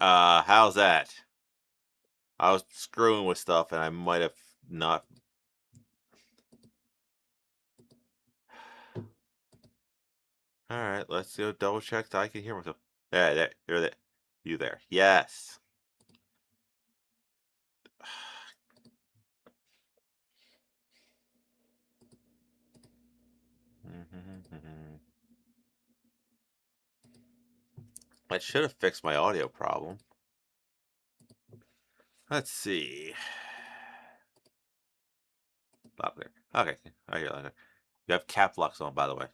How's that? I was screwing with stuff and I might have not. All right, let's go double check that I can hear myself. You're there. You there? Yes. I should have fixed my audio problem. Let's see. Stop there. Okay, I hear that. You have cap locks on, by the way.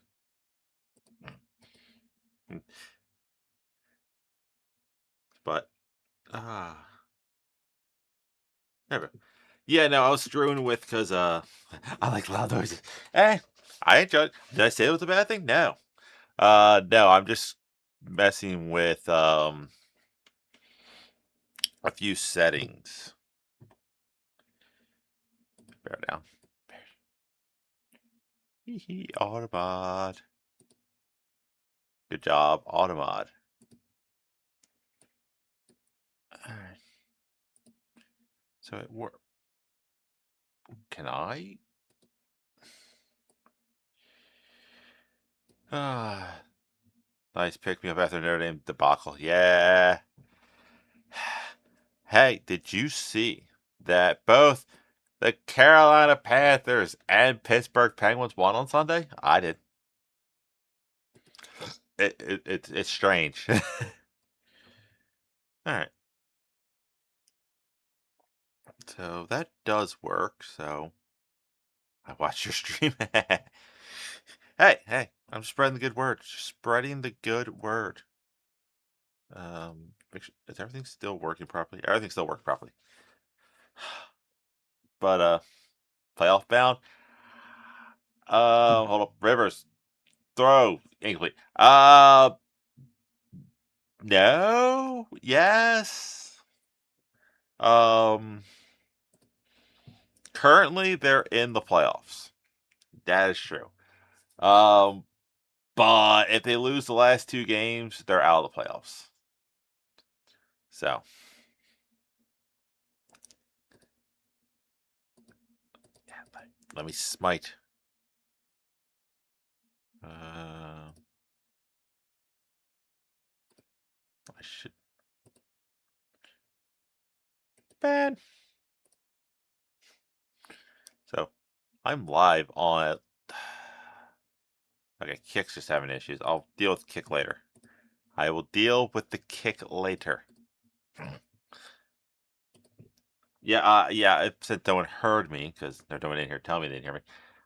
But never. Yeah, no, I was screwing with because I like loud noises. Eh, I enjoy it. Did I say it was a bad thing? No. No, I'm just messing with a few settings. Bear down. Hee Automod. Good job, Automod. Alright. So it worked. Can I? Ah, nice pick me up after Notre Dame debacle. Yeah. Hey, did you see that both the Carolina Panthers and Pittsburgh Penguins won on Sunday? I did. It's strange. All right. So that does work. So I watched your stream. Hey, I'm spreading the good word. Spreading the good word. Is everything still working properly? Everything's still working properly. But playoff bound. Hold up. Rivers. Throw. Incomplete. No. Yes. Um Currently they're in the playoffs. That is true. Um but if they lose the last two games, they're out of the playoffs. So let me smite. I should ban. So I'm live on it. Okay, kick's just having issues. I'll deal with kick later. I will deal with the kick later. Yeah. It said no one heard me because no one in here telling me they didn't hear me.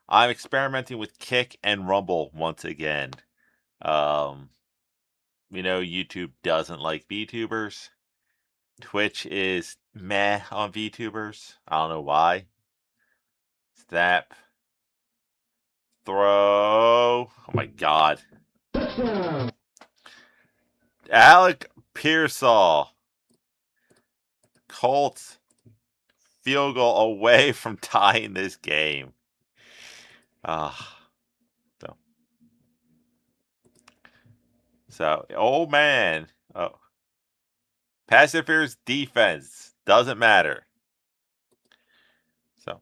I'm experimenting with kick and rumble once again. Um, YouTube doesn't like VTubers. Twitch is meh on VTubers. I don't know why. Snap. Throw. Oh my god. Alec Pearsall. Colts field goal away from tying this game. Ah. So, oh man. Oh. Pass interference defense. Doesn't matter. So,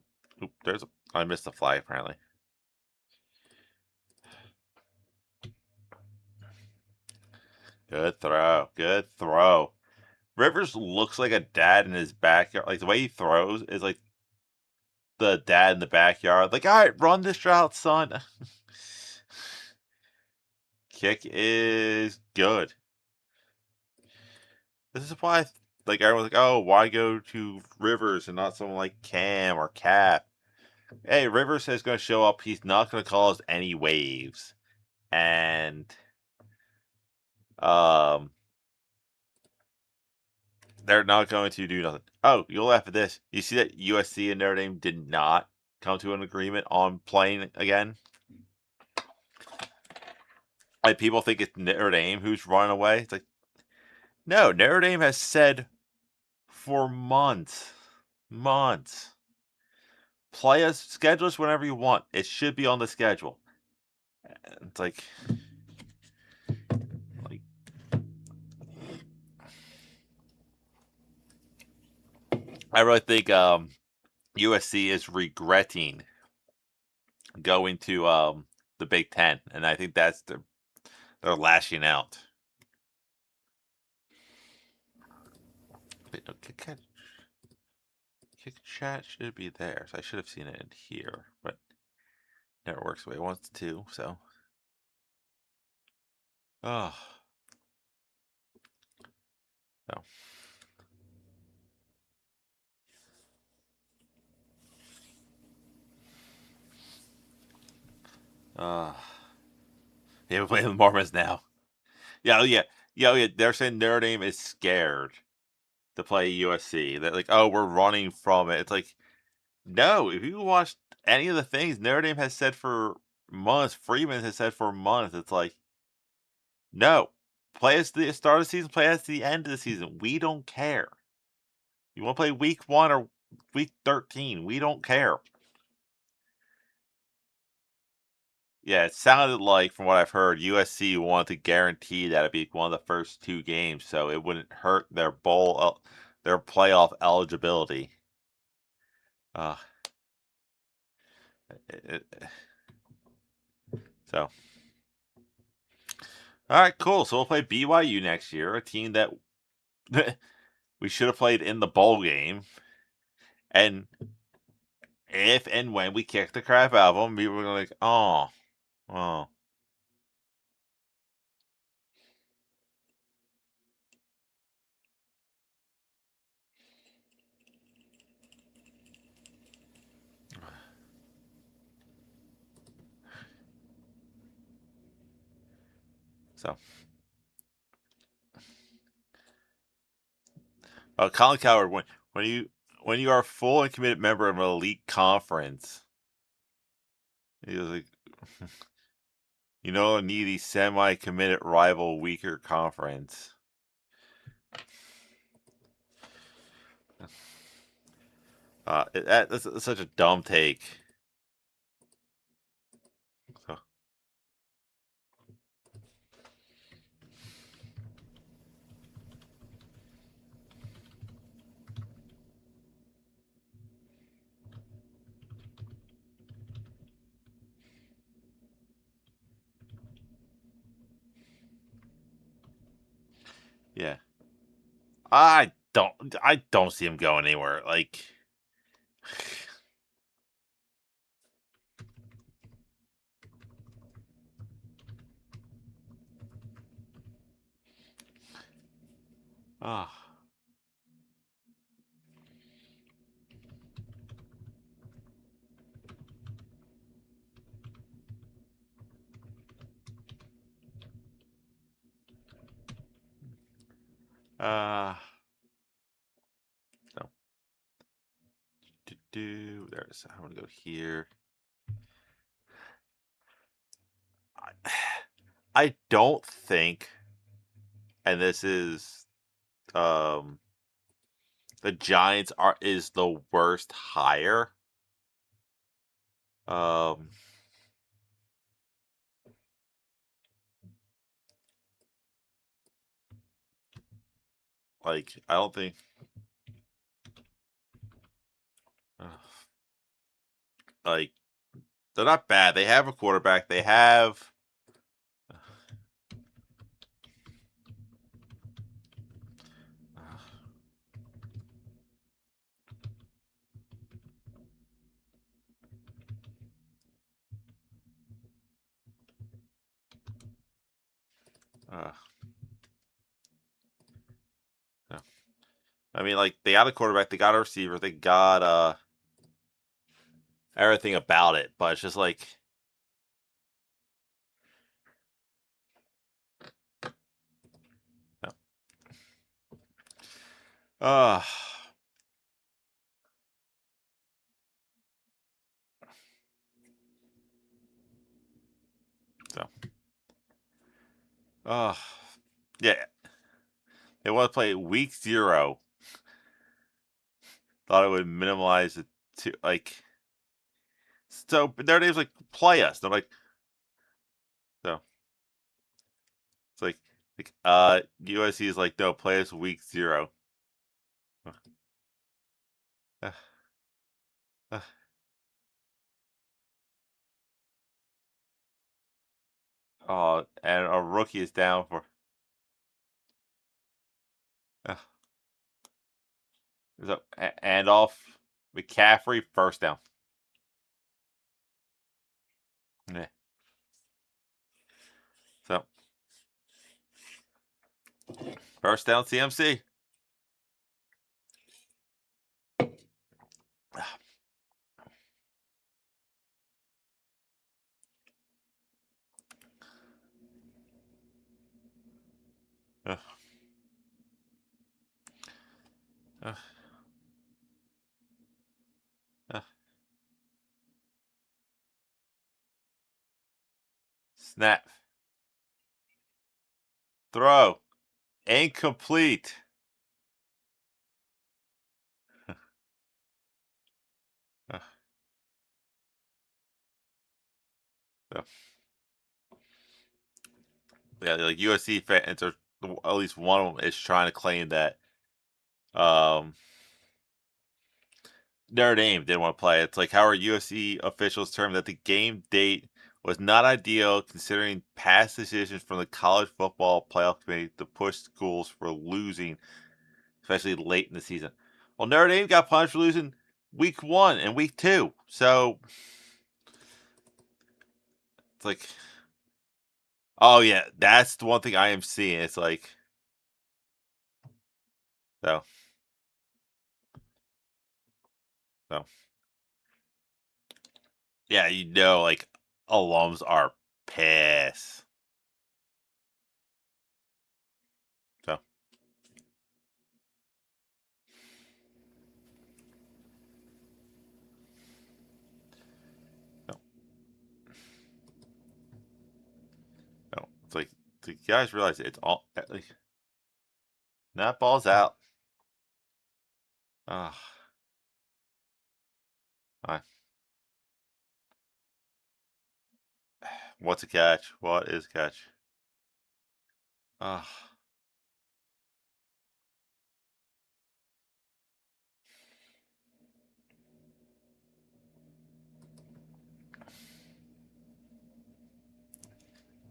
I missed the flag apparently. Good throw. Good throw. Rivers looks like a dad in his backyard. Like the way he throws is like the dad in the backyard. Like, all right, run this route, son. Kick is good. This is why, like, everyone's like, oh, why go to Rivers and not someone like Cam or Cap? Hey, Rivers is going to show up. He's not going to cause any waves. And, they're not going to do nothing. Oh, you'll laugh at this. You see that USC and Notre Dame did not come to an agreement on playing again? Like, people think it's Notre Dame who's running away. It's like, no, Notre Dame has said for months, play us, schedule us whenever you want. It should be on the schedule. It's like I really think USC is regretting going to the Big Ten, and I think that's they're lashing out. Wait, no, kick chat should be there, so I should have seen it in here, but never works the way it wants to. So, oh, no, uh, yeah, we're playing the Mormons now. Yeah, oh yeah, yeah, oh yeah. They're saying Notre Dame is scared to play USC. They're like, oh, we're running from it. It's like, no. If you watch any of the things Notre Dame has said for months, Freeman has said for months, it's like, no, play us the start of the season, play us the end of the season. We don't care. You want to play week 1 or week 13? We don't care. Yeah, it sounded like, from what I've heard, USC wanted to guarantee that it'd be one of the first 2 games, so it wouldn't hurt their playoff eligibility. Uh, it, so, all right, cool. So we'll play BYU next year, a team that we should have played in the bowl game. And if and when we kick the crap out of them, people were like, oh, oh. So, Colin Coward, when you are a full and committed member of an elite conference, he was like, you don't need a semi-committed rival weaker conference. That's such a dumb take. So, yeah, I don't see him going anywhere. Like, ah, so there's. I'm gonna go here. I, I don't think, and this is um the Giants are is the worst hire. Um, like I don't think. Uh, like they're not bad. They have a quarterback. They have. Uh, uh, I mean, like they got a quarterback. They got a receiver. They got everything about it. But it's just like. Uh, so. Uh, yeah. They want to play week 0. Thought it would minimize it to like. So their name's like play us. They're like so. It's like USC is like no play us week 0. Uh, uh, oh, and a rookie is down for uh, so and off McCaffrey first down. Yeah. So first down CMC. Uh, uh, uh, snap. Throw. Incomplete. Uh, so, yeah, like USC fans are at least one of them is trying to claim that um Notre Dame didn't want to play. It's like how are USC officials termed that the game date was not ideal considering past decisions from the college football playoff committee to push schools for losing, especially late in the season. Well, Notre Dame got punished for losing week one and week two. So it's like, oh yeah, that's the one thing I am seeing. It's like, so, so yeah, like alums are pissed. So, no, no, it's like, the guys realize it's all like that ball's out. Ah, I what's a catch? What is a catch? Ah,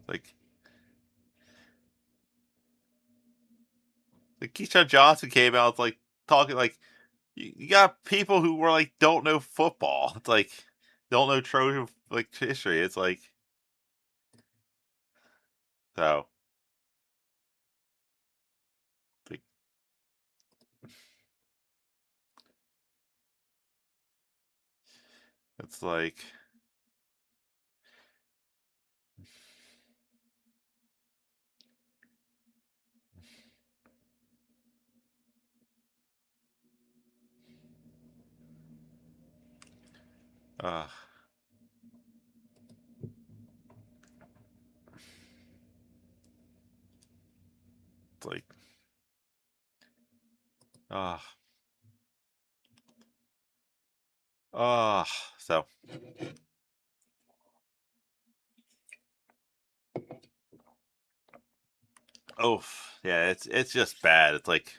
like Keyshawn Johnson came out like talking like you got people who were like don't know football. It's like don't know Trojan like history. It's like so like, it's like uh it's like uh uh so oh yeah, it's just bad. It's like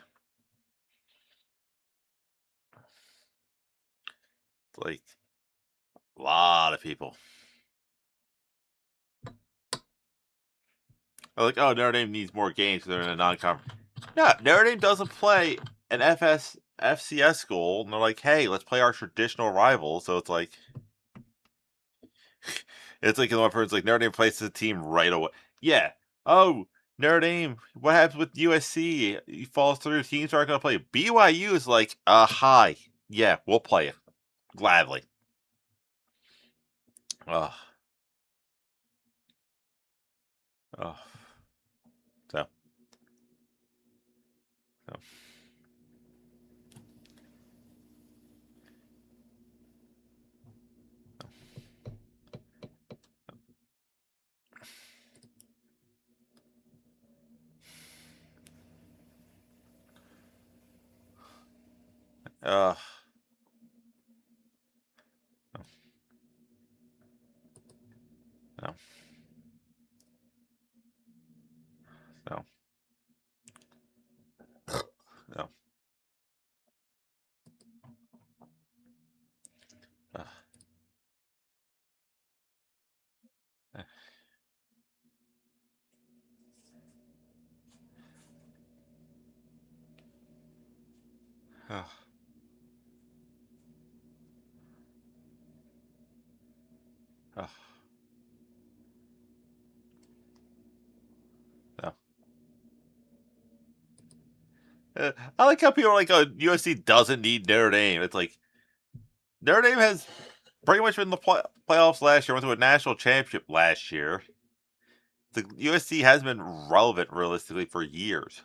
a lot of people are like, oh, Notre Dame needs more games 'cause they're in a non-conference. No, Notre Dame doesn't play an FCS school, and they're like, hey, let's play our traditional rival. So it's like in one person's like Notre Dame plays the team right away. Yeah. Oh, Notre Dame. What happens with USC? He falls through. Teams aren't going to play. BYU is like, hi. Yeah, we'll play it gladly. Oh, oh. So, so, uh, no, no, no. Oh, oh, no. I like how people are like, "Oh, USC doesn't need Notre Dame." It's like Notre Dame has pretty much been in the playoffs last year. Went to a national championship last year. The USC has been relevant realistically for years.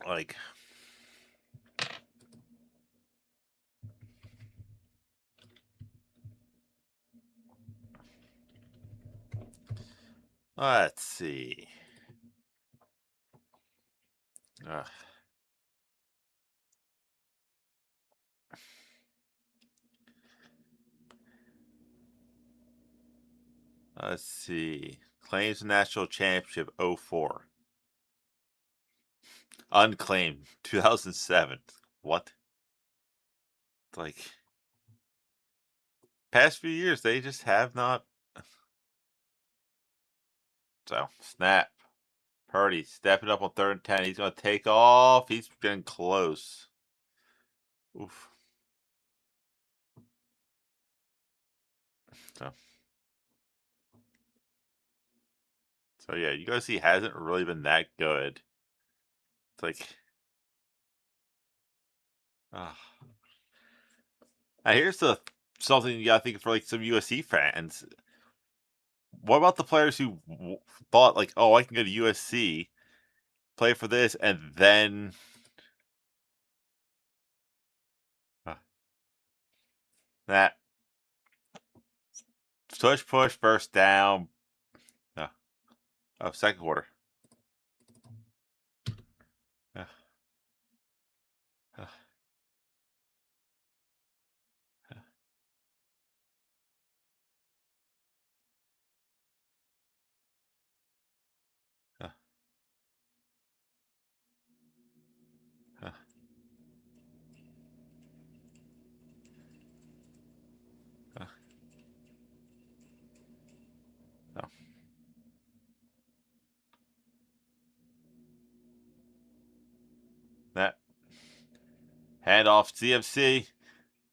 Like, let's see. Uh, let's see. Claims national championship 04. Unclaimed 2007. What? Like, past few years, they just have not. So, snap. Purdy stepping up on 3rd and 10. He's going to take off. He's getting close. Oof. So, so yeah, you guys see hasn't really been that good. It's like, uh, now here's the something you got to think for like some USC fans. What about the players who thought like, oh, I can go to USC, play for this, and then uh, that push, first down. Uh, oh, second quarter. Uh, uh, uh, uh, uh, oh, that handoff CMC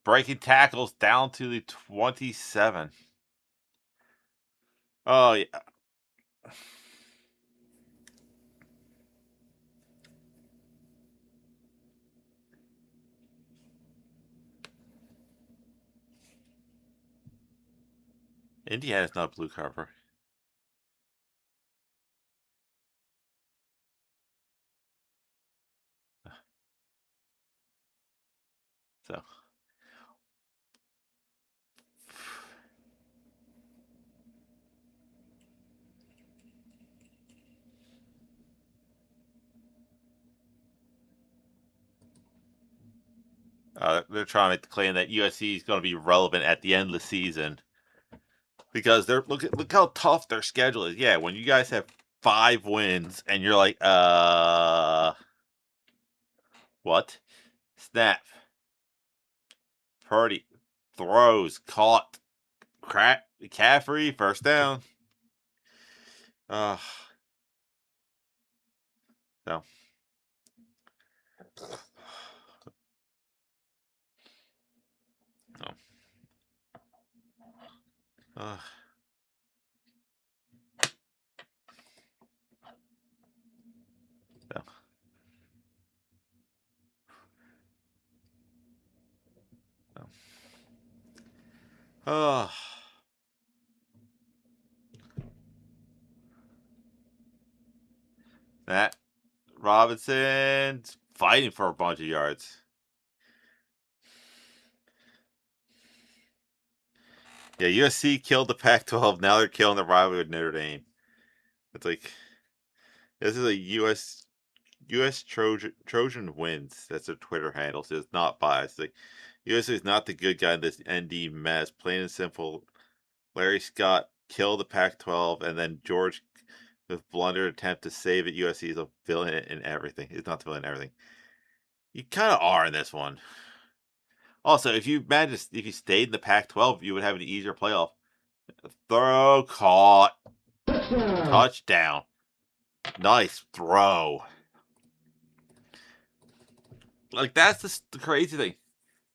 breaking tackles down to the 27. Oh yeah, Indiana's not blue cover. So they're trying to make the claim that USC is going to be relevant at the end of the season because they're look how tough their schedule is. Yeah, when you guys have 5 wins and you're like, what? Snap. Purdy throws caught. Crack McCaffrey first down. Uh so oh, uh, so, so. Oh, that Robinson's fighting for a bunch of yards. Yeah, USC killed the Pac-12. Now they're killing the rivalry with Notre Dame. It's like this is a US Trojan wins. That's their Twitter handle. So it's not biased. Like USC is not the good guy in this ND mess. Plain and simple. Larry Scott killed the Pac-12, and then George, with blunder attempt to save it. USC is a villain in everything. He's not the villain in everything. You kind of are in this one. Also, if you managed, if you stayed in the Pac-12, you would have an easier playoff. Throw caught, touchdown, nice throw. Like that's the crazy thing.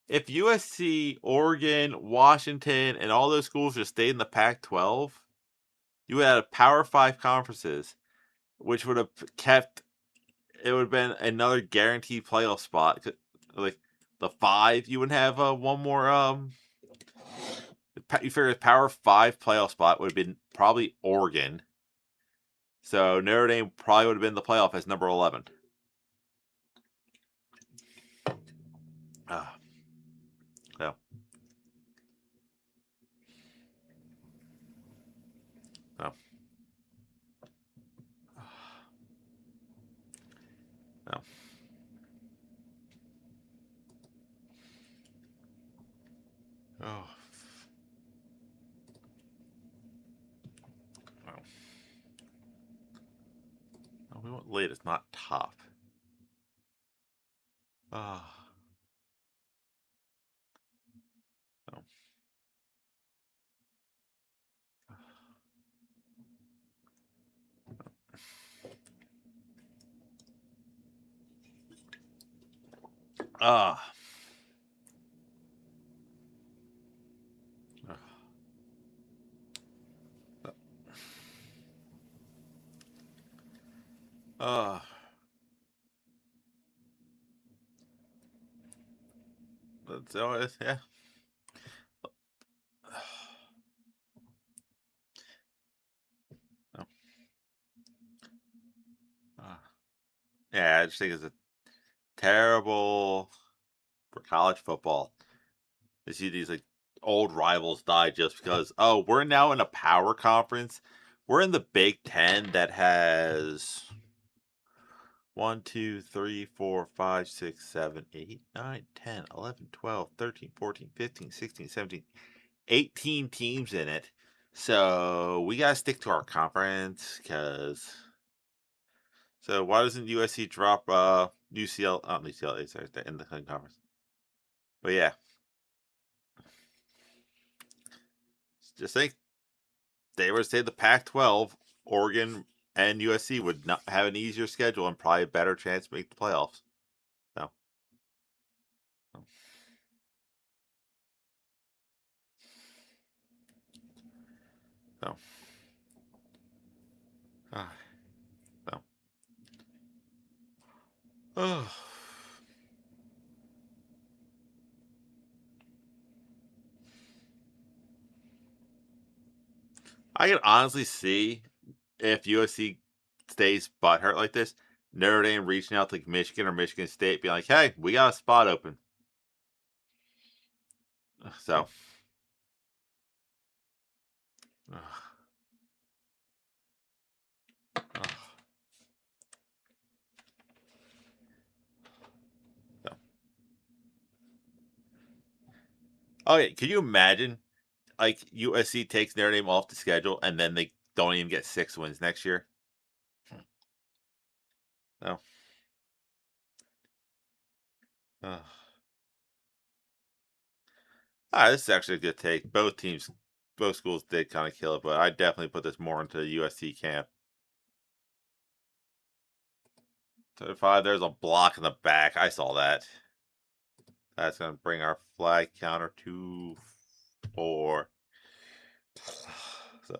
If USC, Oregon, Washington, and all those schools just stayed in the Pac-12, you would have Power Five conferences, which would have kept. It would have been another guaranteed playoff spot. Like the five, you would have one more. You figure the Power Five playoff spot would have been probably Oregon. So Notre Dame probably would have been in the playoff as number 11. Ah, no, no, no, oh, no. No, we want late. It's not top. Ah, no. Ah, ah. That's always yeah. No. Ah. Yeah, I just think it's a terrible for college football to see these like old rivals die just because we're now in a power conference. We're in the Big Ten that has 1, 2, 3, 4, 5, 6, 7, 8, 9, 10, 11, 12, 13, 14, 15, 16, 17, 18 teams in it. So we gotta stick to our conference because so why doesn't USC drop UCL UCLA sorry in the conference? But yeah, just think they would say the Pac-12, Oregon and USC would not have an easier schedule and probably a better chance to make the playoffs. So, so, ah, so. Oh. I can honestly see if USC stays butthurt like this, Notre Dame reaching out to like Michigan or Michigan State, being like, "Hey, we got a spot open." So, uh, uh, so. Oh yeah, can you imagine like USC takes Notre Dame off the schedule and then they don't even get 6 wins next year? No. Uh, this is actually a good take. Both schools did kind of kill it, but I definitely put this more into the USC camp. 35, there's a block in the back. I saw that. That's going to bring our flag counter to 4. So,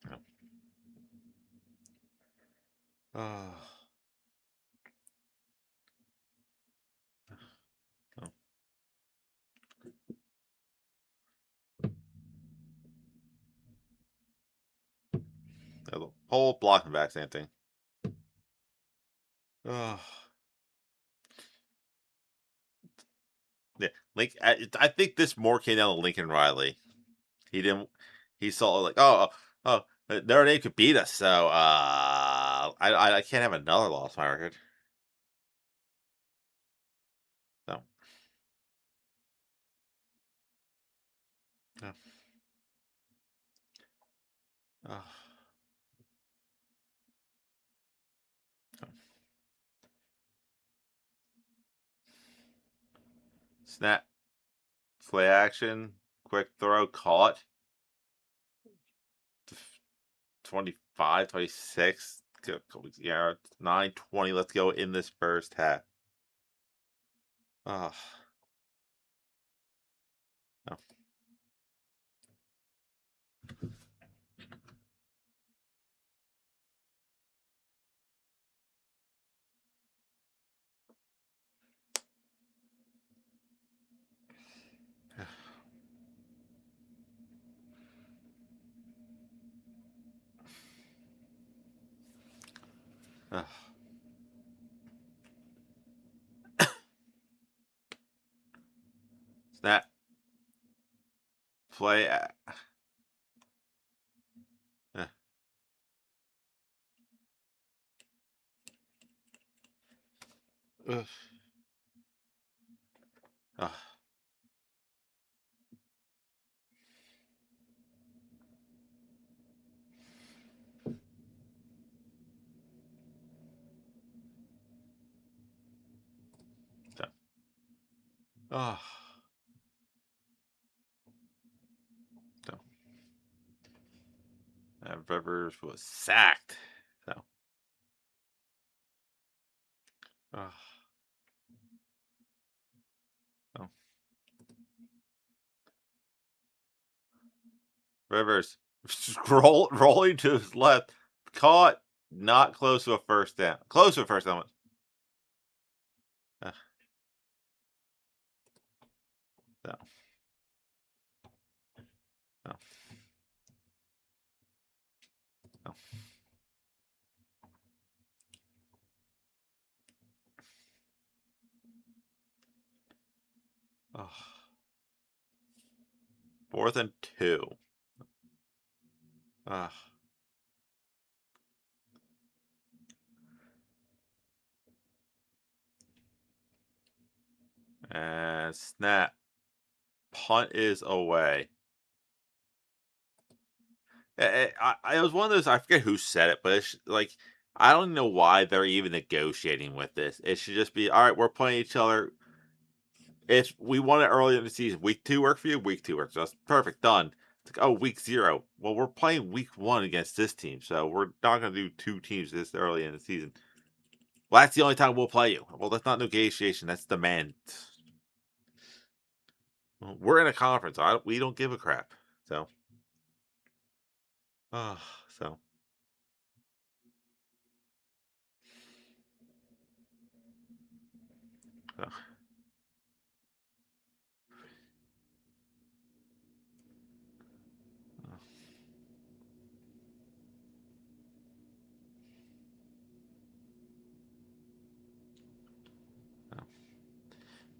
yeah. Oh, oh, there's a whole block in the back, same thing. Oh, yeah. I think this more came down to Lincoln Riley. He didn't. He saw like, Notre Dame could beat us, so I can't have another loss on my record. So, yeah. Oh, oh. Snap, play action, quick throw, caught. 25, 26. Yeah, it's 9:20. Let's go in this first half. Oh, no. Oh, snap. Play. Uh, ugh. Oh, so, oh, so. Rivers was sacked. So, oh, oh. Rivers rolling to his left, caught, not close to a first down. Close to a first down. Uh, no, no, no. Oh, 4th and 2. Ah, and snap. Punt is away. It was one of those. I forget who said it, but it's like I don't know why they're even negotiating with this. It should just be all right. We're playing each other. If we won it early in the season, week 2 work for you. Week 2 works. That's perfect. Done. It's like, oh, week 0. Well, we're playing week 1 against this team, so we're not going to do 2 teams this early in the season. Well, that's the only time we'll play you. Well, that's not negotiation. That's demand. Well, we're in a conference. We don't give a crap. So, ah, so, uh, uh.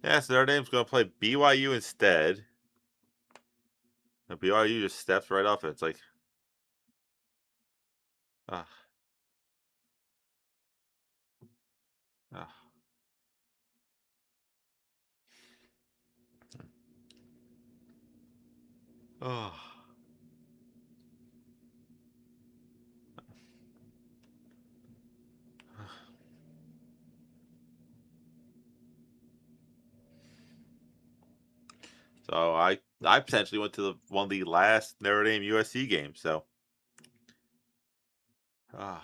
Yeah, so Notre Dame's going to play BYU instead. BYU just steps right off it. It's like, ah, ah, oh. So I potentially went to one of the last Notre Dame USC games. So, ah,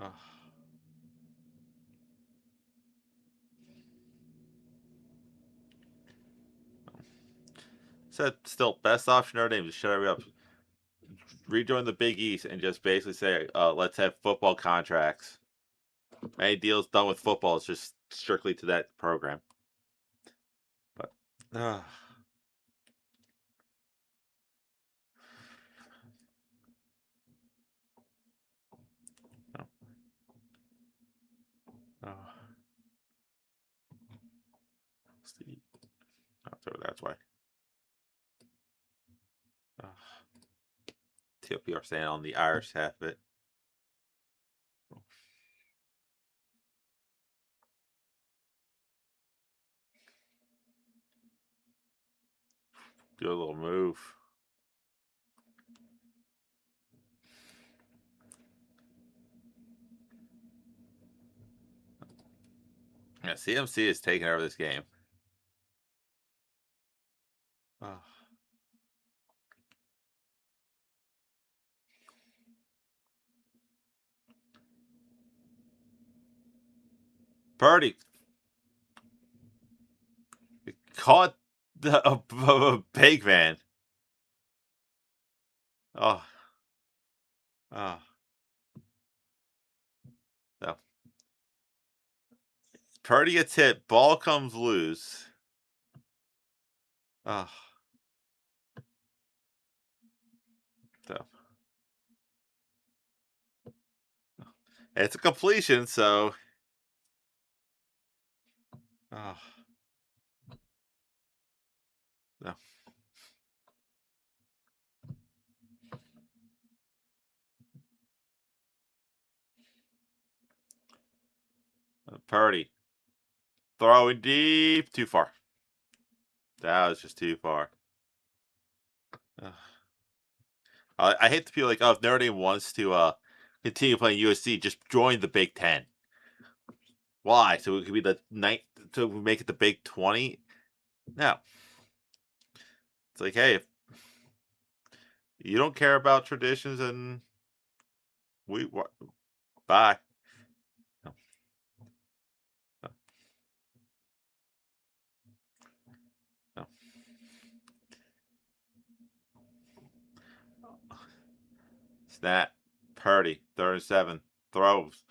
ah. Said still best option Notre Dame to shut everybody up. Rejoin the Big East and just basically say, let's have football contracts. Any deals done with football is just strictly to that program. But ah, no, ah, Steve. So that's why. Ah, TLPR staying on the Irish half of it. Do a little move. Yeah, CMC is taking over this game. Oh. Purdy caught a pig man. Oh, oh, no. Purdy gets hit. Ball comes loose. Oh, so it's a completion. So, oh, no. Purdy throwing deep, too far. That was just too far. Ugh. I hate to feel like, oh, if Notre Dame wants to continue playing USC, just join the Big Ten. Why? So it could be the ninth to make it the Big 20? No. It's like, hey, if you don't care about traditions, and bye. No, no, no. Snap. Purdy. 37. Throws.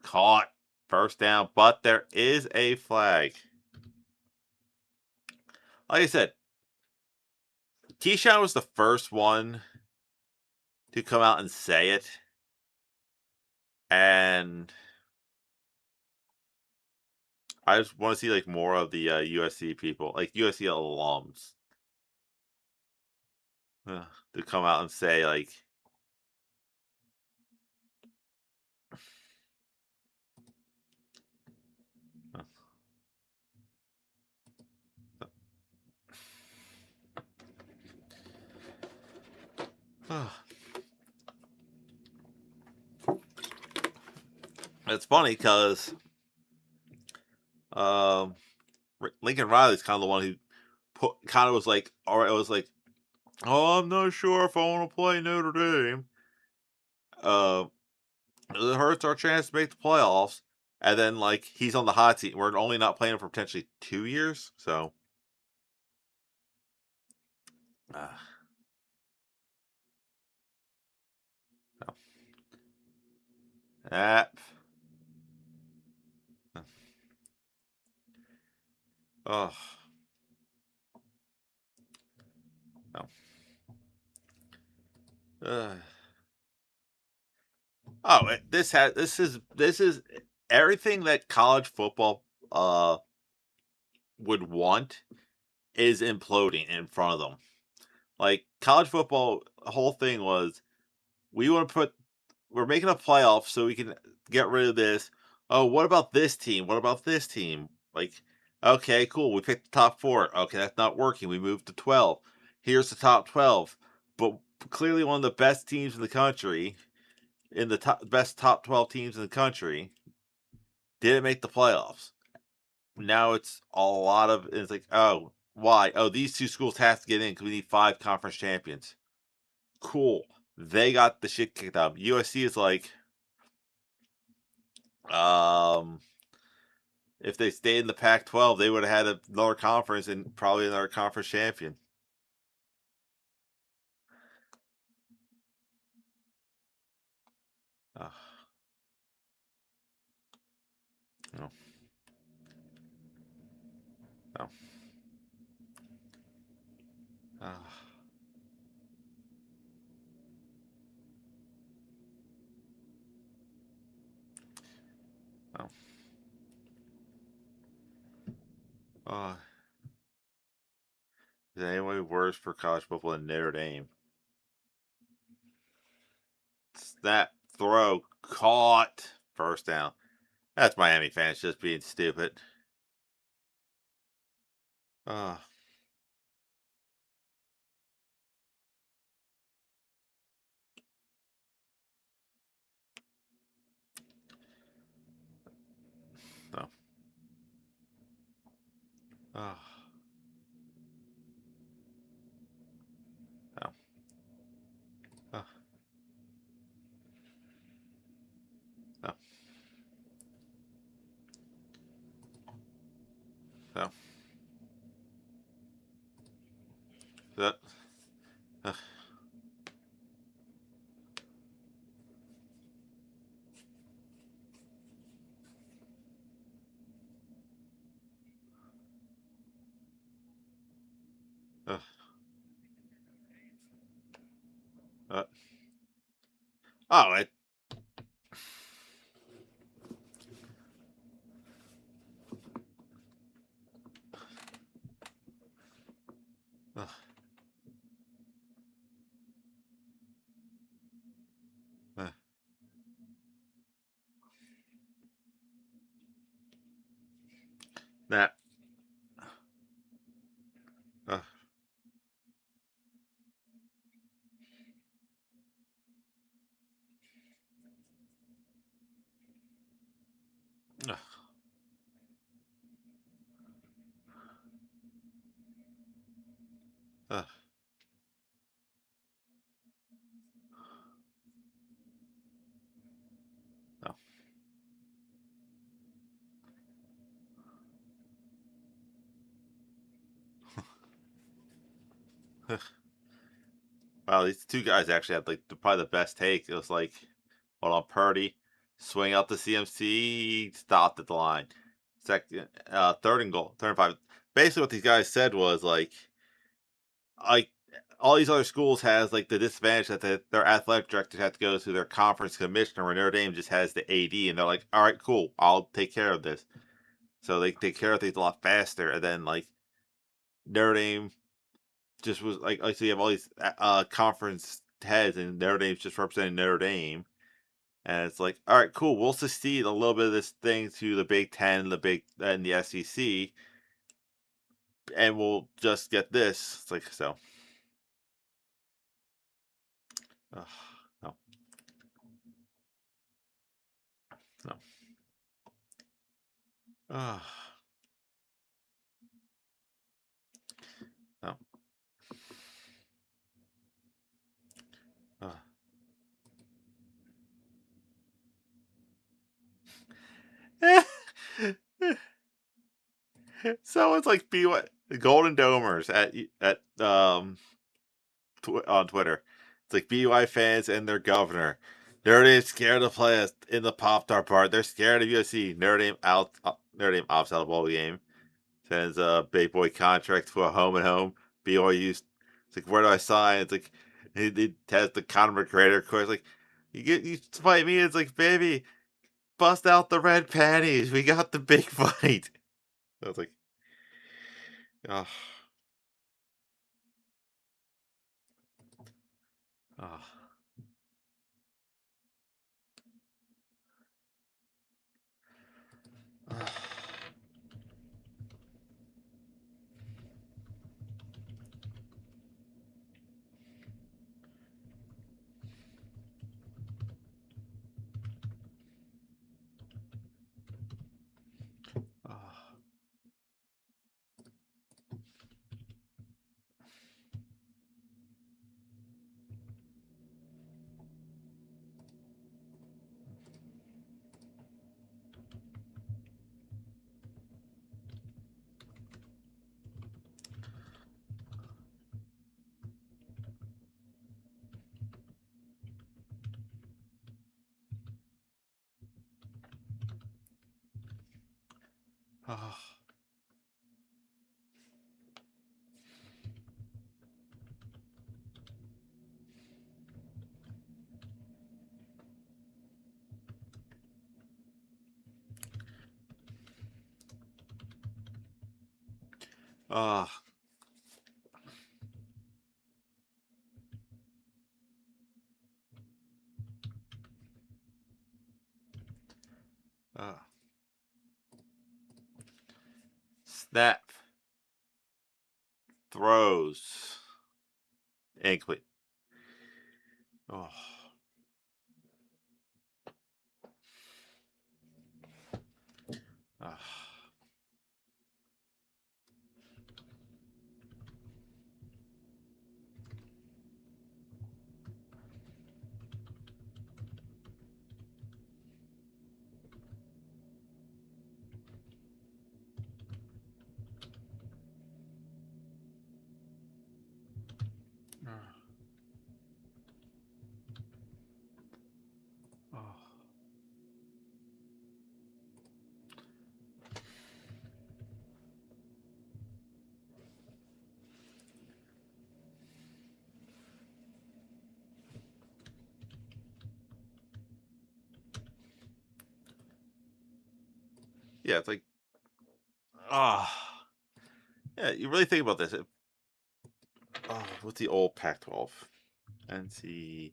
Caught. First down. But there is a flag. Like I said, Keyshawn was the first one to come out and say it. And I just want to see like more of the USC people, like USC alums, to come out and say like, it's funny because um, Lincoln Riley's kind of the one who kind of was like, all right, I was like, oh, I'm not sure if I want to play Notre Dame. Uh, it hurts our chance to make the playoffs. And then like he's on the hot seat. We're only not playing him for potentially 2 years. So, uh, no. Ah, oh, no. Uh, oh, this is everything that college football would want is imploding in front of them. Like college football, the whole thing was we want to put we're making a playoff so we can get rid of this. Oh, what about this team? What about this team? Like, okay, cool. We picked the top four. Okay, that's not working. We moved to 12. Here's the top 12. But clearly one of the best teams in the country, in the best top 12 teams in the country, didn't make the playoffs. Now it's like, oh, why? Oh, these two schools have to get in because we need 5 conference champions. Cool. They got the shit kicked out. USC is like, um, if they stayed in the Pac-12, they would have had another conference and probably another conference champion. Oh, no, no. Oh, no. Oh, is there any way worse for college football than Notre Dame? Snap, throw, caught, first down. That's Miami fans just being stupid. Oh, no. Oh, So, that, uh, uh, uh, oh, uh, uh, that, uh, uh, uh, oh. Wow, these two guys actually had like probably the best take. It was like, hold on, Purdy, swing out the CMC, stopped at the line. Second, third and goal, 35. Basically, what these guys said was like all these other schools has like the disadvantage that their athletic directors have to go through their conference commissioner, where Notre Dame just has the AD, and they're like, all right, cool, I'll take care of this. So they take care of things a lot faster, and then like Notre Dame just was like so you have all these conference heads, and Notre Dame's just representing Notre Dame, and it's like, all right, cool, we'll secede a little bit of this thing to the Big Ten, the Big and the SEC, and we'll just get this. It's like so. Uh, no, no. Uh, no. Uh. Someone's like BY the Golden Domers at on Twitter. It's like BY fans and their governor. Notre Dame's scared to play us in the Pop Tart part. They're scared of USC. Notre Dame out. Notre Dame opts out of the bowl game. Sends a big boy contract to a home and home. BYU. It's like, where do I sign? It's like he has the Conor McGregor course. Like, you fight me. It's like, baby, bust out the red panties. We got the big fight. I was like, oh, oh, oh, oh, oh, oh. Snap, throws, incomplete. Oh, oh, Oh. Yeah, it's like, ah, yeah. You really think about this. What's the old Pac-12? NCAA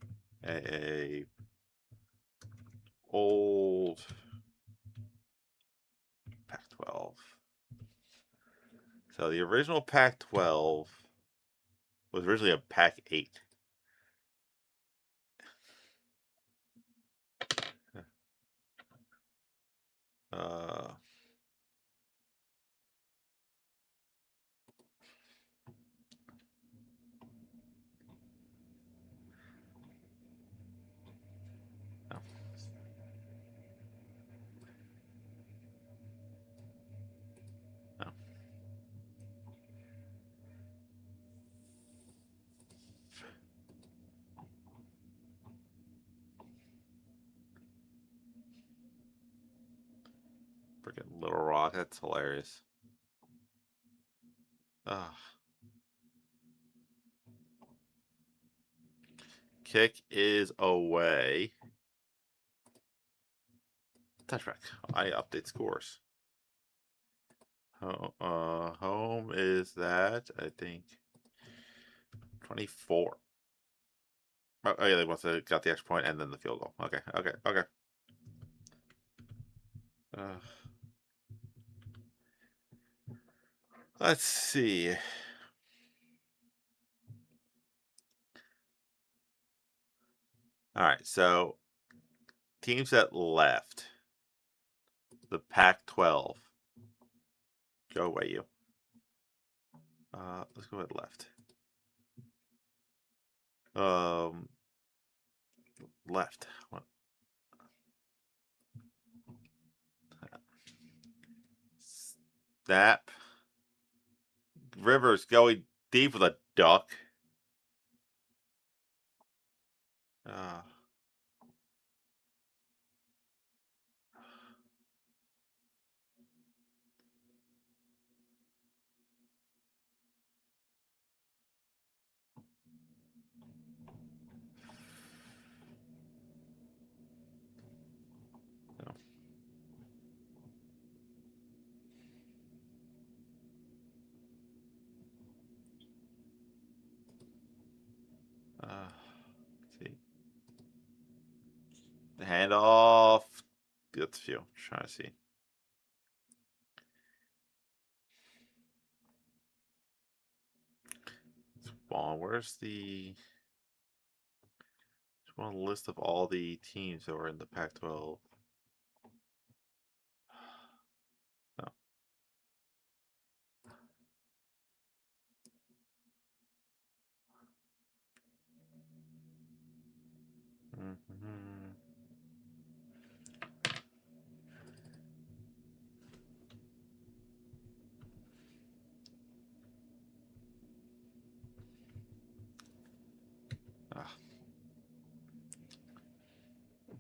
old Pac-12. So the original Pac-12 was originally a Pac-8. Uh, no, no. Freaking Little Rock. That's hilarious. Uh, Kick is away. Touchback. I update scores. Home is that, I think, 24. Oh yeah, they must have got the extra point and then the field goal. Okay, okay, okay. Uh, let's see. All right, so teams that left the Pac-12. Go away, you. Let's go ahead left. Um, left. What? Snap. Rivers going deep with a duck. Uh, no. Let's see. The handoff. That's few. Trying to see. Spawn. Where's the? Just want a list of all the teams that were in the Pac-12. No. Mm-hmm. Ah,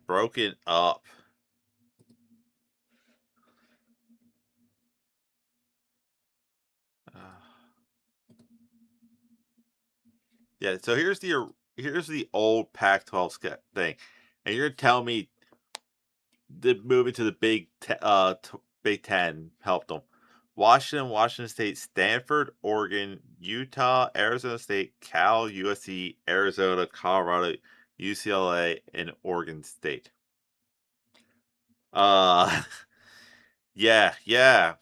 broken up. Ah. Yeah. So here's the old Pac-12 thing, and you're telling me the moving to the Big Ten helped them. Washington, Washington State, Stanford, Oregon, Utah, Arizona State, Cal, USC, Arizona, Colorado, UCLA, and Oregon State. Uh, yeah, yeah,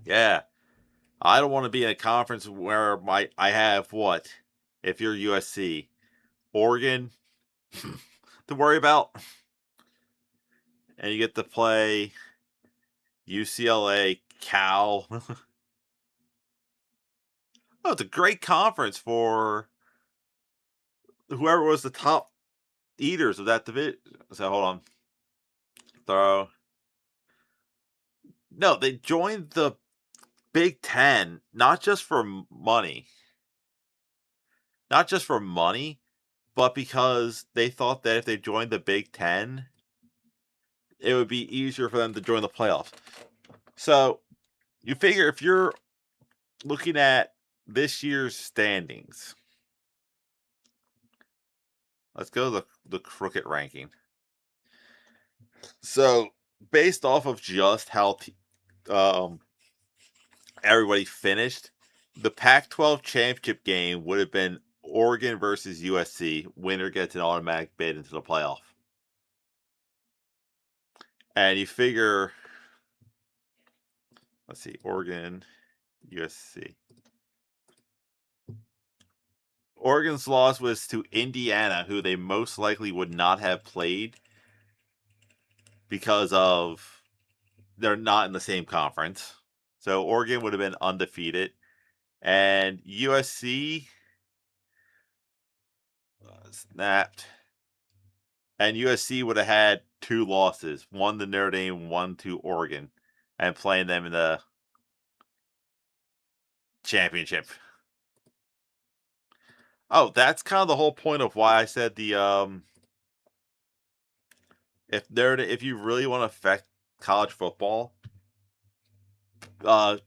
yeah. I don't want to be in a conference where I have what? If you're USC, Oregon to worry about, and you get to play UCLA, Cal. Oh, it's a great conference for whoever was the top eaters of that division. So hold on. Throw. No, they joined the Big Ten, not just for money, not just for money, but because they thought that if they joined the Big Ten, it would be easier for them to join the playoffs. So you figure if you're looking at this year's standings, let's go to the crooked ranking. So based off of just how um, everybody finished, the Pac-12 championship game would have been Oregon versus USC. Winner gets an automatic bid into the playoff. And you figure, let's see, Oregon, USC. Oregon's loss was to Indiana, who they most likely would not have played because of they're not in the same conference. So Oregon would have been undefeated. And USC snapped. And USC would have had two losses, one to Notre Dame, one to Oregon, and playing them in the championship. Oh, that's kind of the whole point of why I said if you really want to affect college football, uh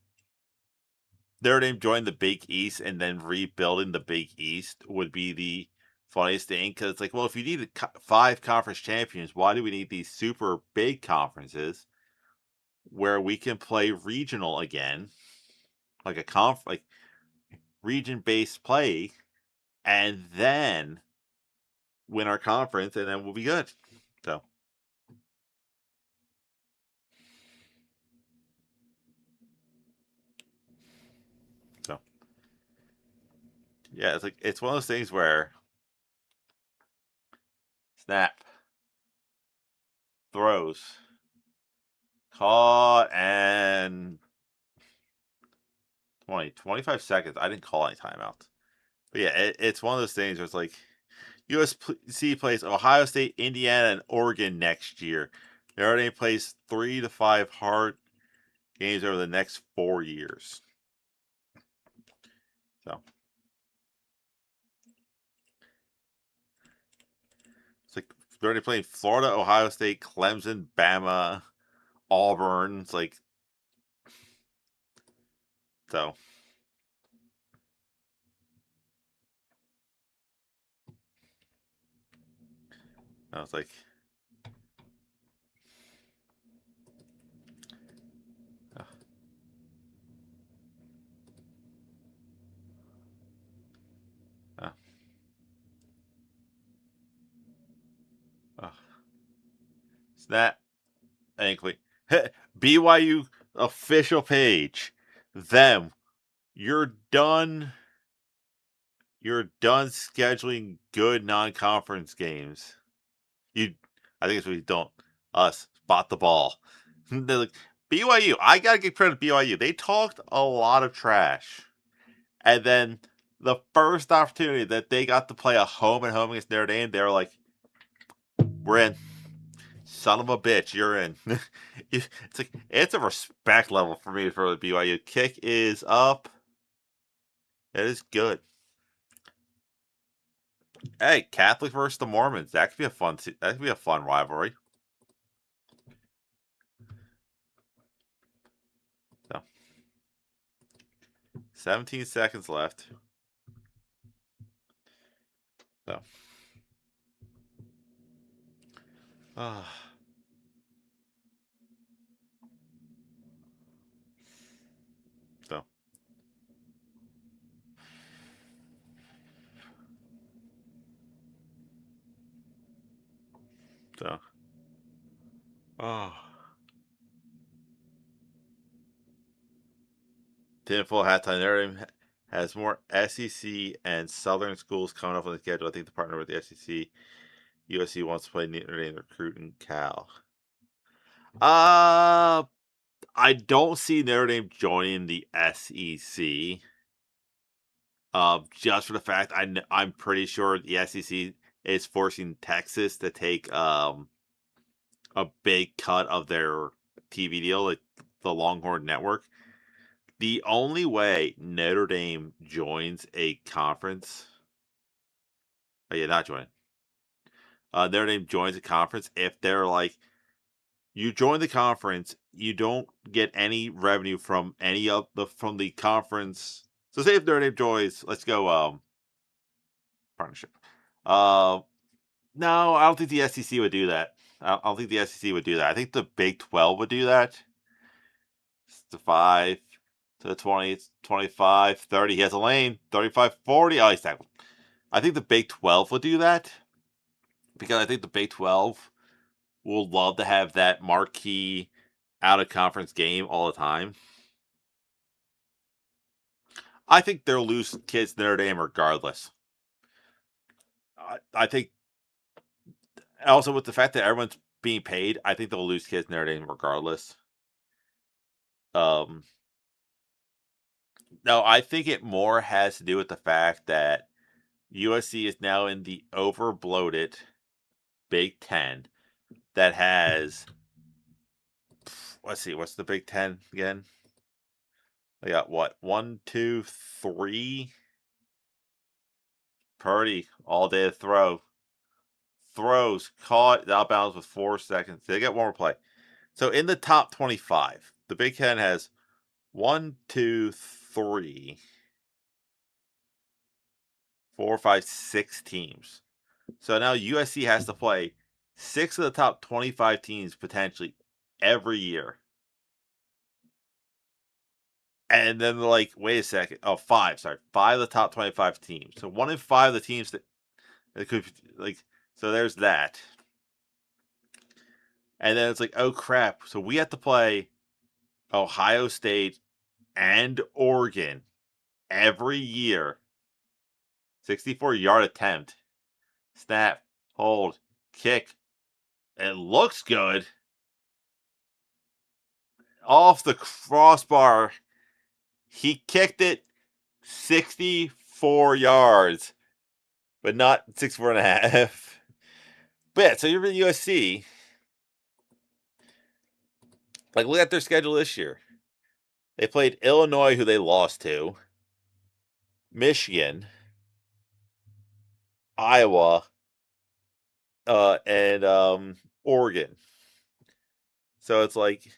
Notre Dame joined the Big East and then rebuilding the Big East would be the funniest thing because it's like, well, if you need five conference champions, why do we need these super big conferences where we can play regional again, like like region based play, and then win our conference, and then we'll be good. So, so yeah, it's one of those things where snap throws caught and 25 seconds. I didn't call any timeouts. But yeah, it's one of those things where it's like USC plays Ohio State, Indiana, and Oregon next year. They already plays 3 to 5 hard games over the next 4 years. So it's like they're already playing Florida, Ohio State, Clemson, Bama, Auburn. It's like so. I was like, oh, oh, oh. Snap ankle. BYU official page. Them. You're done. You're done scheduling good non-conference games. I think it's what you don't. Us spot the ball. They're like BYU. I gotta give credit to BYU. They talked a lot of trash, and then the first opportunity that they got to play a home and home against Notre Dame, they were like, "We're in." Son of a bitch, you're in. It's like it's a respect level for me for the BYU. Kick is up. It is good. Hey, Catholic versus the Mormons. That could be a fun. That could be a fun rivalry. So, 17 seconds left. So, ah, so, so, oh. Tinfoil hat time. Notre Dame has more SEC and Southern schools coming up on the schedule. I think the partner with the SEC, USC wants to play Notre Dame recruit in Cal. I don't see Notre Dame joining the SEC. Just for the fact I'm pretty sure the SEC is forcing Texas to take a big cut of their TV deal, like the Longhorn Network. The only way Notre Dame joins a conference, oh yeah, not join. Notre Dame joins a conference if they're like, you join the conference, you don't get any revenue from any of the from the conference. So say if Notre Dame joins, let's go partnership. Uh, no, I don't think the SEC would do that. I don't think the SEC would do that. I think the Big 12 would do that. It's the 5 to the 20, it's 25, 30. He has a lane, 35, 40. Oh, he's tackled. I think the Big 12 would do that because I think the Big 12 will love to have that marquee out of conference game all the time. I think they'll lose kids to Notre Dame regardless. I think also with the fact that everyone's being paid, I think they'll lose kids to Notre Dame regardless. Um, no, I think it more has to do with the fact that USC is now in the over bloated Big Ten that has, let's see, what's the Big Ten again? They got what? 1, 2, 3. Purdy all day to throw. Throws caught out of bounds with 4 seconds. They get one more play. So in the top 25, the Big Ten has 1, 2, 3, 4, 5, 6 teams. So now USC has to play 6 of the top 25 teams potentially every year. And then they're like, wait a second. Oh, 5, sorry. 5 of the top 25 teams. So 1 in 5 of the teams that could, like, so there's that. And then it's like, oh crap. So we have to play Ohio State and Oregon every year. 64-yard attempt. Snap, hold, kick. It looks good. Off the crossbar. He kicked it 64 yards, but not 64 and a half. But yeah, so you're in USC. Like, look at their schedule this year. They played Illinois, who they lost to, Michigan, Iowa, and Oregon. So it's like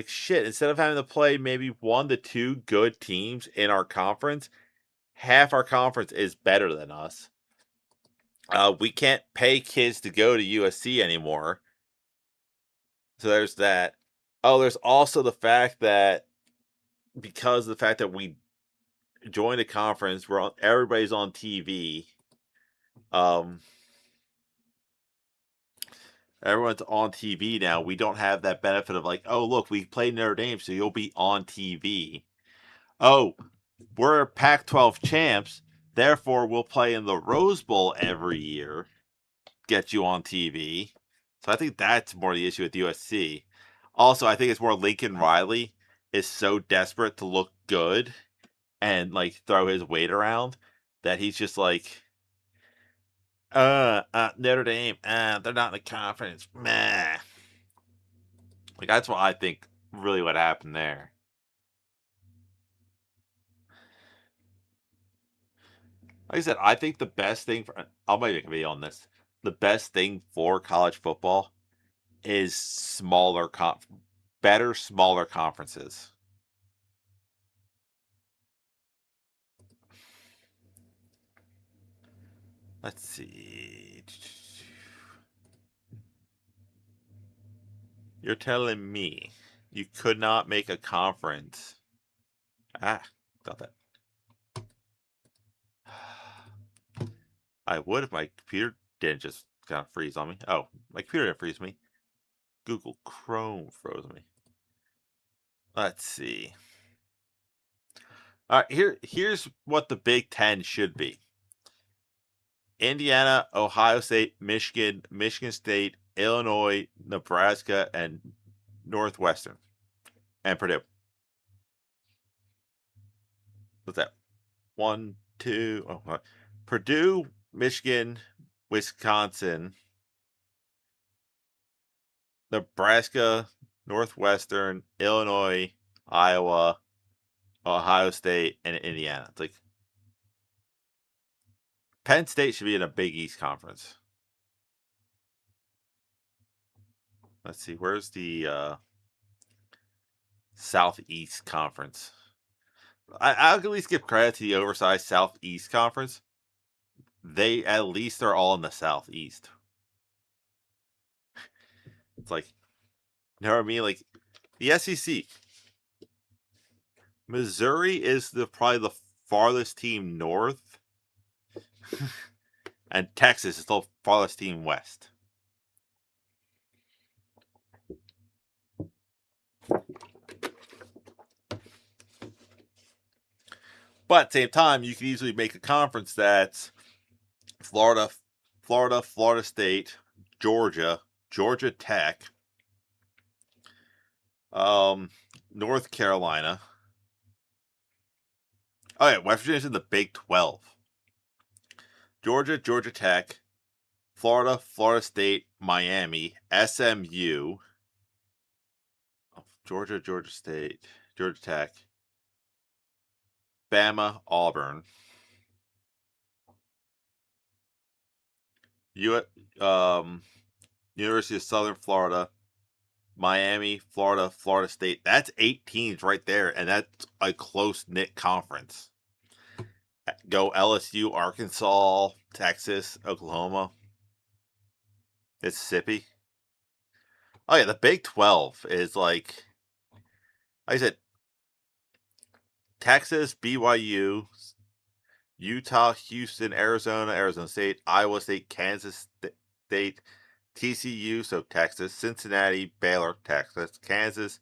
shit. Instead of having to play maybe 1 to 2 good teams in our conference, half our conference is better than us. We can't pay kids to go to USC anymore. So there's that. Oh, there's also the fact that because of the fact that we joined a conference where everybody's on TV, um, everyone's on TV now. We don't have that benefit of like, oh look, we played Notre Dame, so you'll be on TV. Oh, we're Pac-12 champs, therefore we'll play in the Rose Bowl every year. Get you on TV. So I think that's more the issue with USC. Also, I think it's more Lincoln Riley is so desperate to look good and like throw his weight around that he's just like, Notre Dame, they're not in the conference, meh. Like that's what I think really what happened there. Like I said, I think the best thing for I'll make a video on this. The best thing for college football is better smaller conferences. Let's see. You're telling me you could not make a conference. Got that. I would if my computer didn't just kind of freeze on me. Oh, my computer didn't freeze me. Google Chrome froze me. Let's see. All right, here's what the Big Ten should be. Indiana, Ohio State, Michigan, Michigan State, Illinois, Nebraska, and Northwestern, and Purdue. What's that? 1, 2. Oh, Purdue, Michigan, Wisconsin, Nebraska, Northwestern, Illinois, Iowa, Ohio State, and Indiana. It's like Penn State should be in a Big East conference. Let's see, where's the Southeast Conference? I'll at least give credit to the oversized Southeast Conference. They at least are all in the Southeast. It's like, you know what I mean? Like the SEC, Missouri is probably the farthest team north, and Texas is the farthest team west. But at the same time, you can easily make a conference that's Florida, Florida State, Georgia, Georgia Tech, North Carolina. Oh yeah, West Virginia's in the Big 12. Georgia, Georgia Tech, Florida, Florida State, Miami, SMU, Georgia, Georgia State, Georgia Tech, Bama, Auburn, University of Southern Florida, Miami, Florida, Florida State. That's 8 teams right there, and that's a close knit conference. Go LSU, Arkansas, Texas, Oklahoma, Mississippi. Oh yeah, the Big 12 is like I said, Texas, BYU, Utah, Houston, Arizona, Arizona State, Iowa State, Kansas State, TCU, so Texas, Cincinnati, Baylor, Texas, Kansas,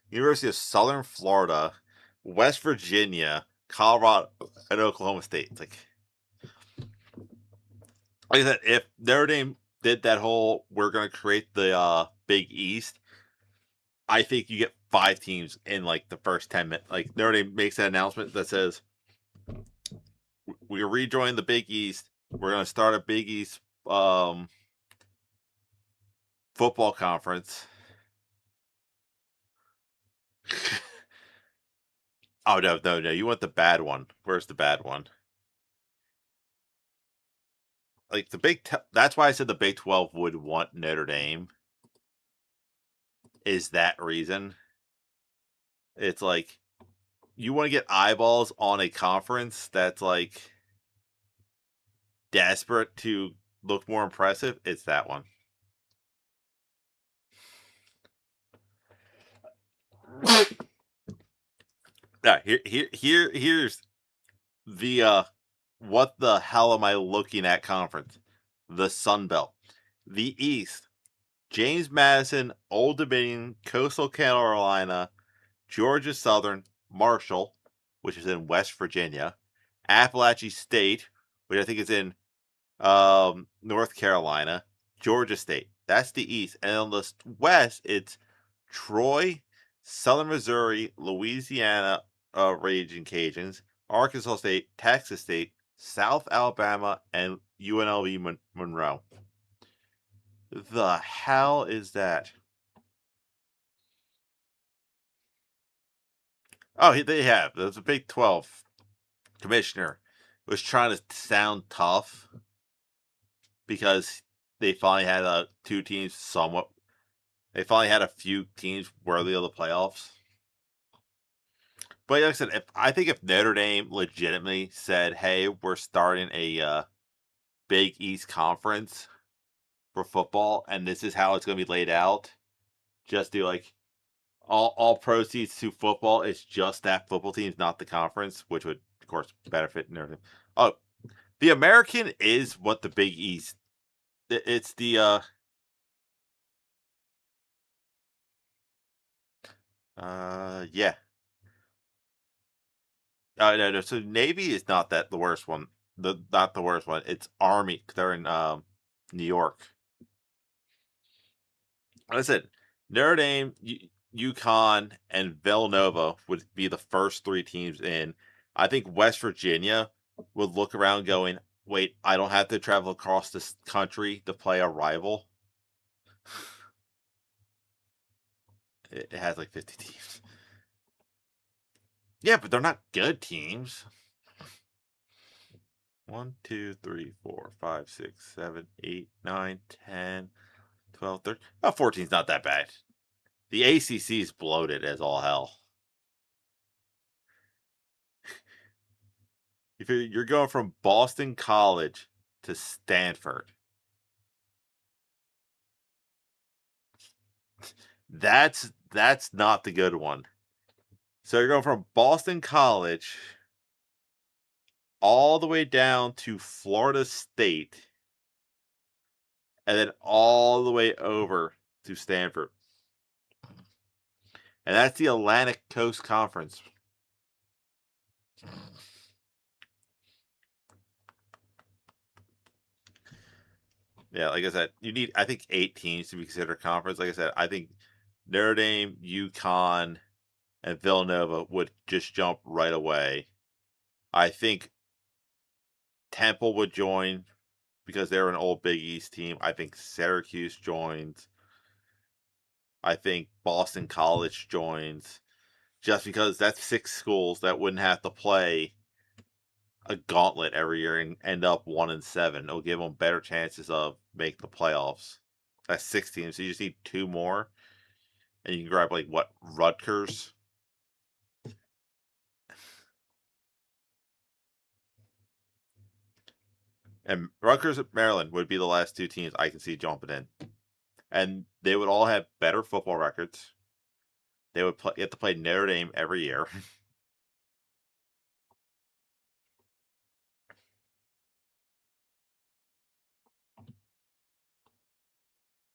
University of Southern Florida, West Virginia, Colorado, and Oklahoma State. It's like I said, if Notre Dame did that whole we're going to create the Big East, I think you get 5 teams in like the first 10 minutes. Like Notre Dame makes an announcement that says we're rejoining the Big East. We're going to start a Big East football conference. Oh no! You want the bad one? Where's the bad one? Like the that's why I said the Big 12 would want Notre Dame. Is that reason? It's like you want to get eyeballs on a conference that's like desperate to look more impressive. It's that one. Yeah, here's the what the hell am I looking at conference? The Sun Belt. The East. James Madison, Old Dominion, Coastal Carolina, Georgia Southern, Marshall, which is in West Virginia, Appalachian State, which I think is in North Carolina, Georgia State. That's the East. And on the West, it's Troy, Southern Missouri, Louisiana, Raging Cajuns, Arkansas State, Texas State, South Alabama, and UNLV Monroe. The hell is that? Oh, they have. There's a Big 12 commissioner was trying to sound tough because they finally had 2 teams somewhat. They finally had a few teams worthy of the playoffs. But like I said, I think if Notre Dame legitimately said, "Hey, we're starting a Big East conference for football, and this is how it's going to be laid out," just do like all proceeds to football. It's just that football teams, not the conference, which would of course benefit and everything. Oh, the American is what the Big East. It's the yeah. No. So Navy is not the worst one. Not the worst one. It's Army. They're in New York. Listen, Notre Dame, UConn, and Villanova would be the first 3 teams in. I think West Virginia would look around going, "Wait, I don't have to travel across this country to play a rival." It has like 50 teams. Yeah, but they're not good teams. 1, 2, 3, 4, 5, 6, 7, 8, 9, 10, 12, 13. Oh, 14's not that bad. The ACC is bloated as all hell. If you're going from Boston College to Stanford, that's not the good one. So you're going from Boston College all the way down to Florida State and then all the way over to Stanford. And that's the Atlantic Coast Conference. Yeah, like I said, you need I think 8 teams to be considered conference. Like I said, I think Notre Dame, UConn, and Villanova would just jump right away. I think Temple would join because they're an old Big East team. I think Syracuse joins. I think Boston College joins just because that's 6 schools that wouldn't have to play a gauntlet every year and end up 1-7. It'll give them better chances of making the playoffs. That's 6 teams, so you just need 2 more, and you can grab like what Rutgers. And Rutgers and Maryland would be the last 2 teams I can see jumping in. And they would all have better football records. They would get to play Notre Dame every year.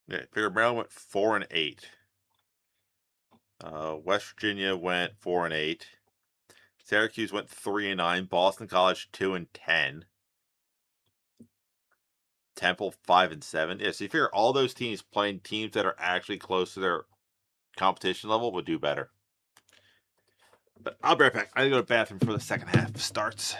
Yeah, figure Maryland went 4-8. West Virginia went 4-8. Syracuse went 3-9. Boston College 2-10. Temple 5-7. Yeah, so you figure all those teams playing teams that are actually close to their competition level would do better. But I'll be right back. I gotta go to the bathroom before the second half starts.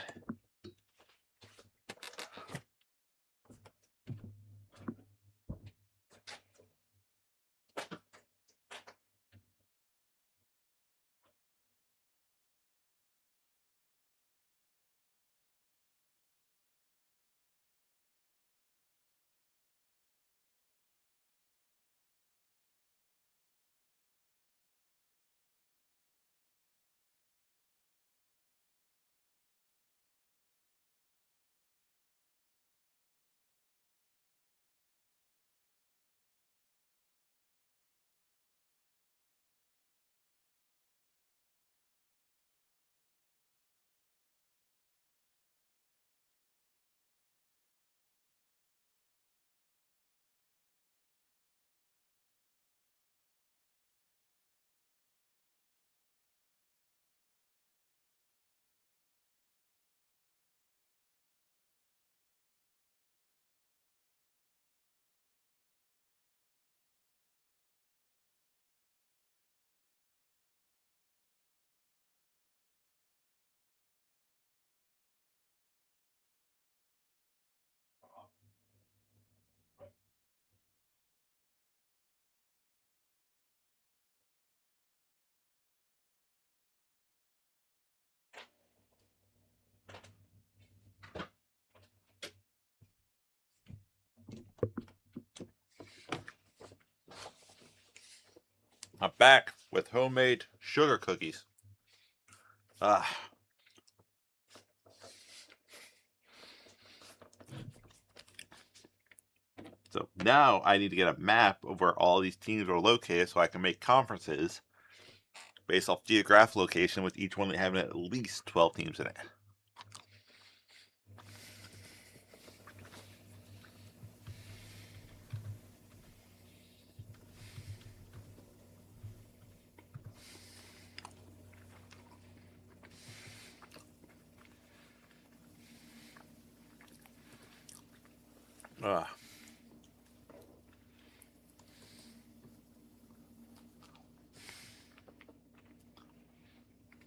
I'm back with homemade sugar cookies. Ah. So now I need to get a map of where all these teams are located so I can make conferences based off geographic location with each one having at least 12 teams in it. Ah.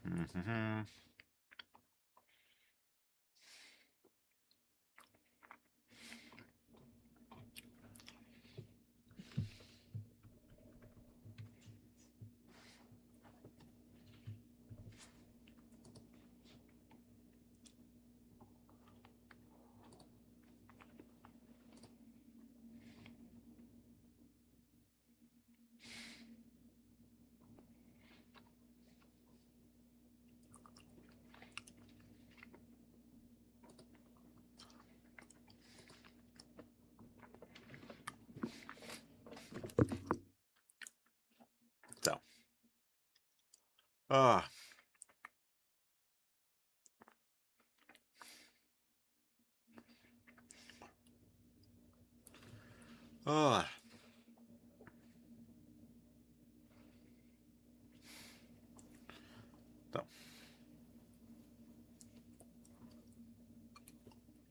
Mm-hmm. Ah. Ah. No.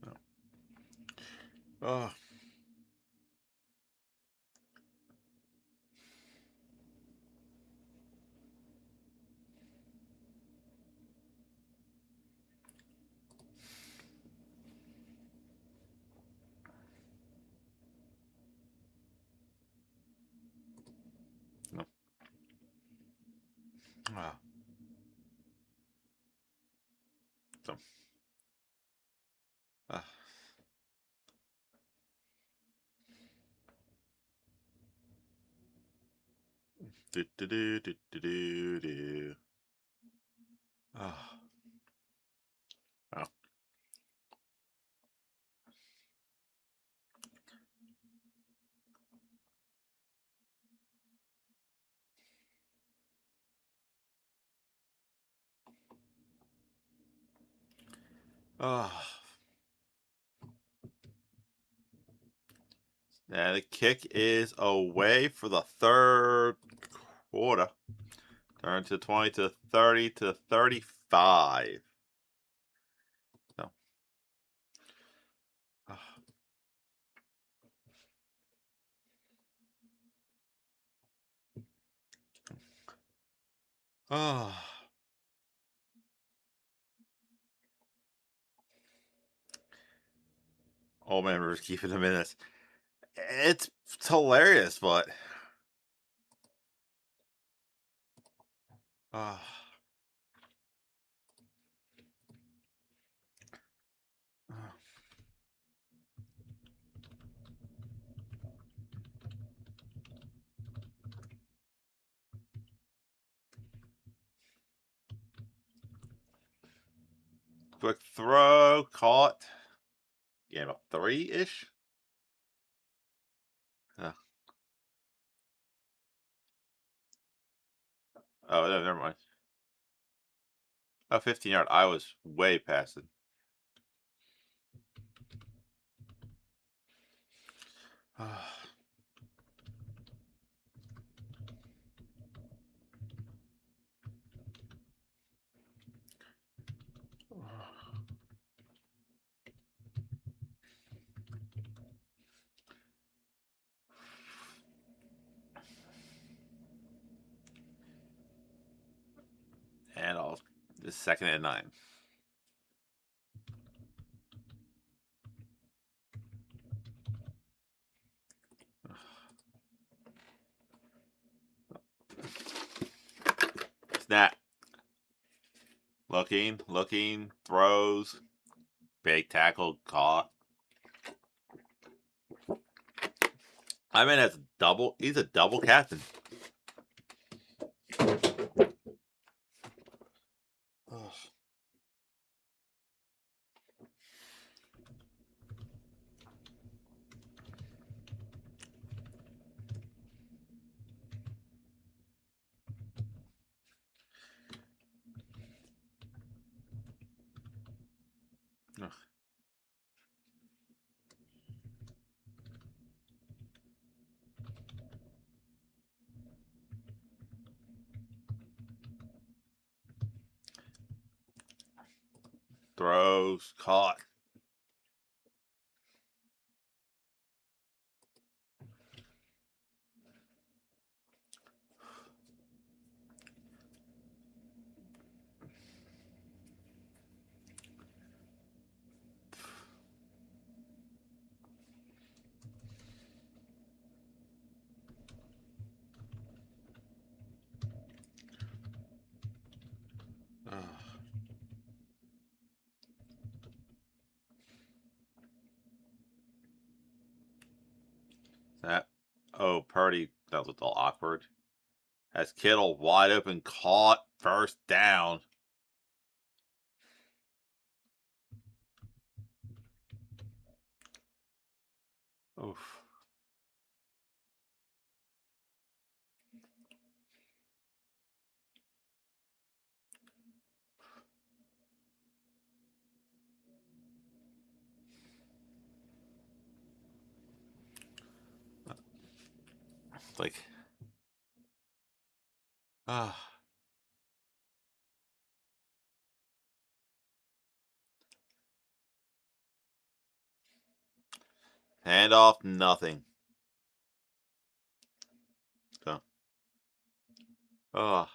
No. Ah. No. Ah. So. Ah. Do do do do do do do. Ah. Oh. Ah. And the kick is away for the third quarter. Turn to 20 to 30 to 35. No. Ah. Ah. Old man Rivers keeping them in this. It's hilarious, but ah. Ah. Quick throw, caught. Yeah, about three-ish. Uh, oh, no, never mind. Oh, 15-yard. I was way past it. Ah. And I'll the second and 9. Snap. Looking, throws, big tackle, caught. I mean, that's double. He's a double captain. Ugh. Ugh. Throws, caught. Ugh. That. Oh, Purdy. That was all awkward. Has Kittle wide open, caught, first down. Oof. like, ah, hand off, nothing. So, oh,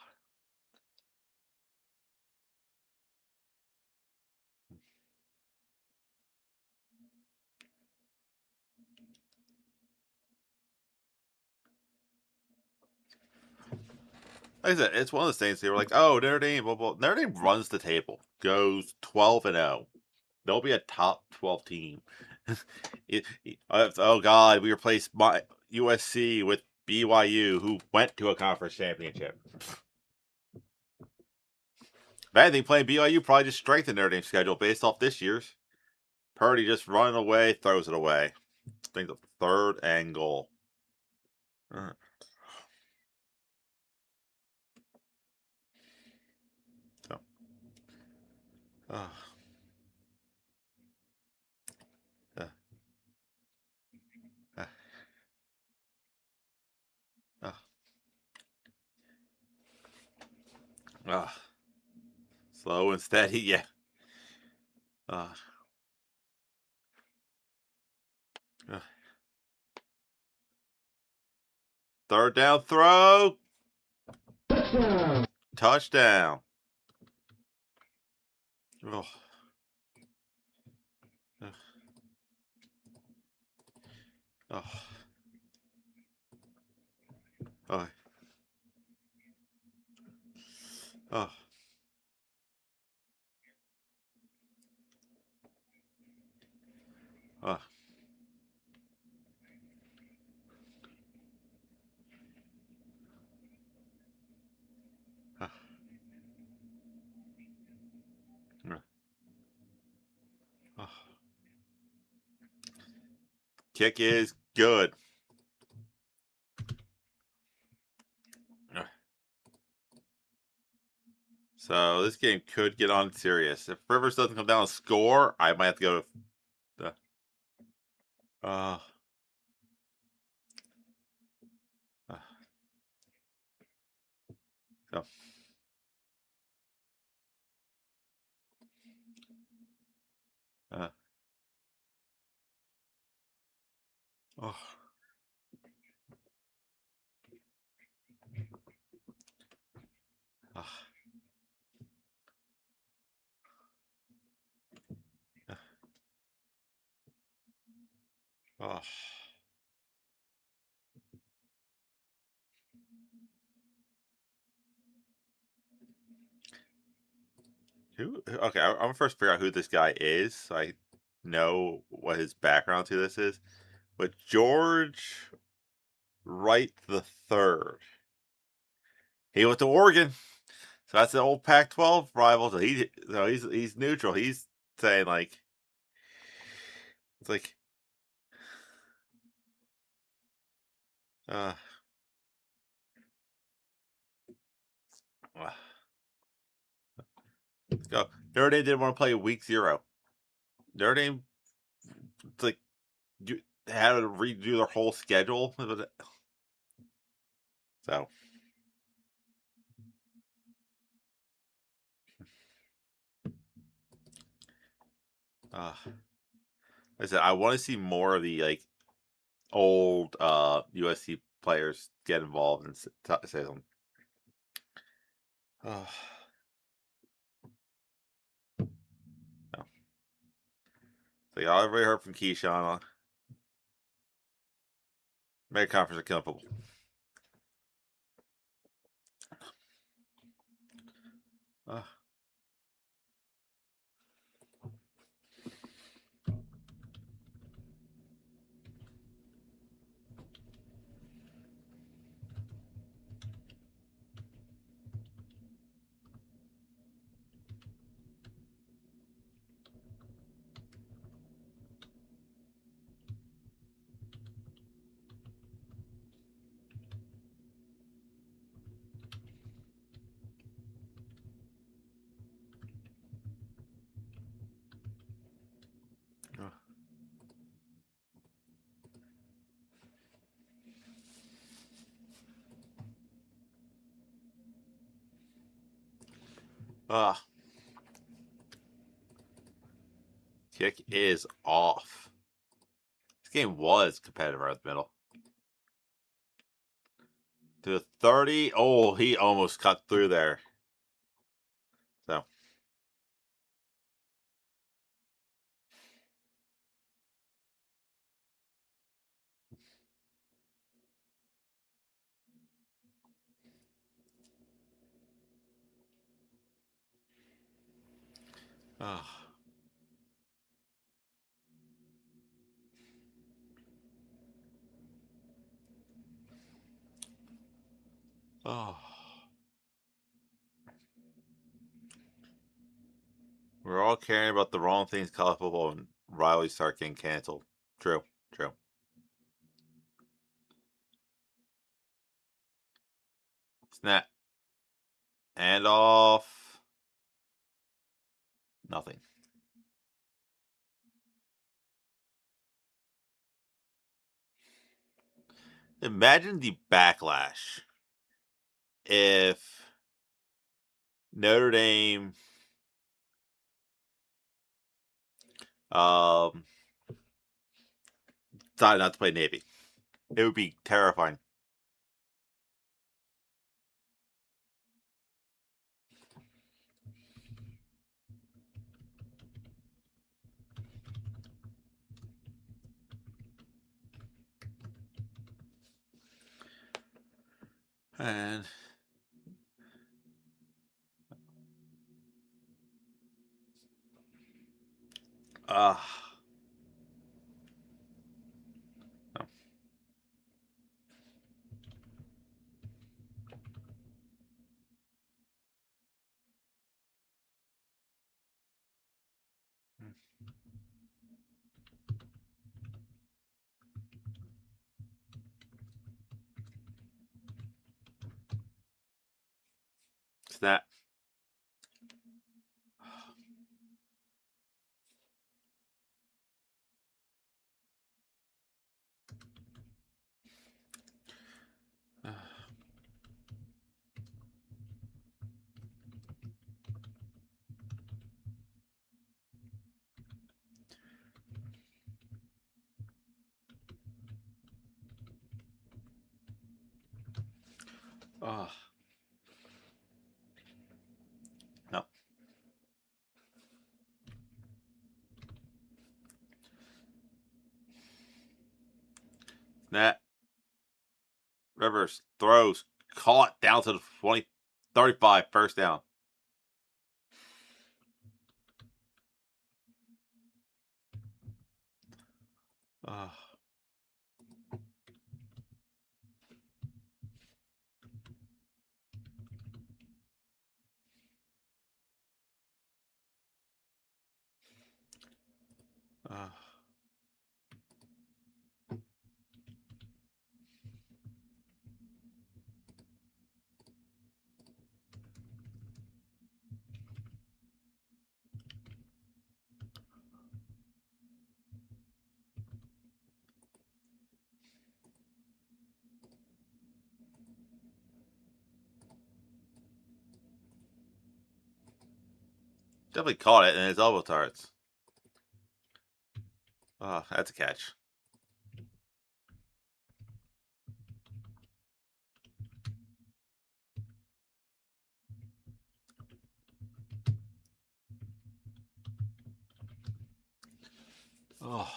like I said, it's one of those things. They were like, "Oh, Notre Dame, blah, blah." Notre Dame runs the table, goes 12-0. They'll be a top 12 team. Oh God, we replaced my USC with BYU, who went to a conference championship. If anything, playing BYU probably just strengthened Notre Dame's schedule based off this year's. Purdy just running away, throws it away. I think the third and goal. Uh, so, uh, uh, uh, uh, uh, slow and steady, yeah. Uh, uh, third down throw, touchdown. Oh, uh, oh, oh, oh, oh, oh, oh. Kick is good. So this game could get on serious. If Rivers doesn't come down and score, I might have to go to the. Uh, uh, so, uh, oh, uh, oh. Who? Okay, I'm gonna first figure out who this guy is, so I know what his background to this is. But George Wright the third, he went to Oregon, so that's an old Pac-12 rival. So he's neutral. He's saying like it's like uh, uh let's go. Notre Dame didn't want to play week 0. Notre Dame, it's like you had to redo their whole schedule. So like I said, I want to see more of the like old USC players get involved and say them. Oh, no. So I already heard from Keyshawn. Mega conference are killing football. Uh, Ah, kick is off. This game was competitive right at the middle. To the 30. Oh, he almost cut through there. So, ah, oh. We're all caring about the wrong things college football and Riley start getting canceled. True, true. Snap. And off. Nothing. Imagine the backlash if Notre Dame um decided not to play Navy. It would be terrifying. And uh no. Snap. Oh, no. Snap. Rivers throws caught down to the 20, 35, first down. Uh, uh, definitely caught it in his elbow tarts. Oh, that's a catch. Oh,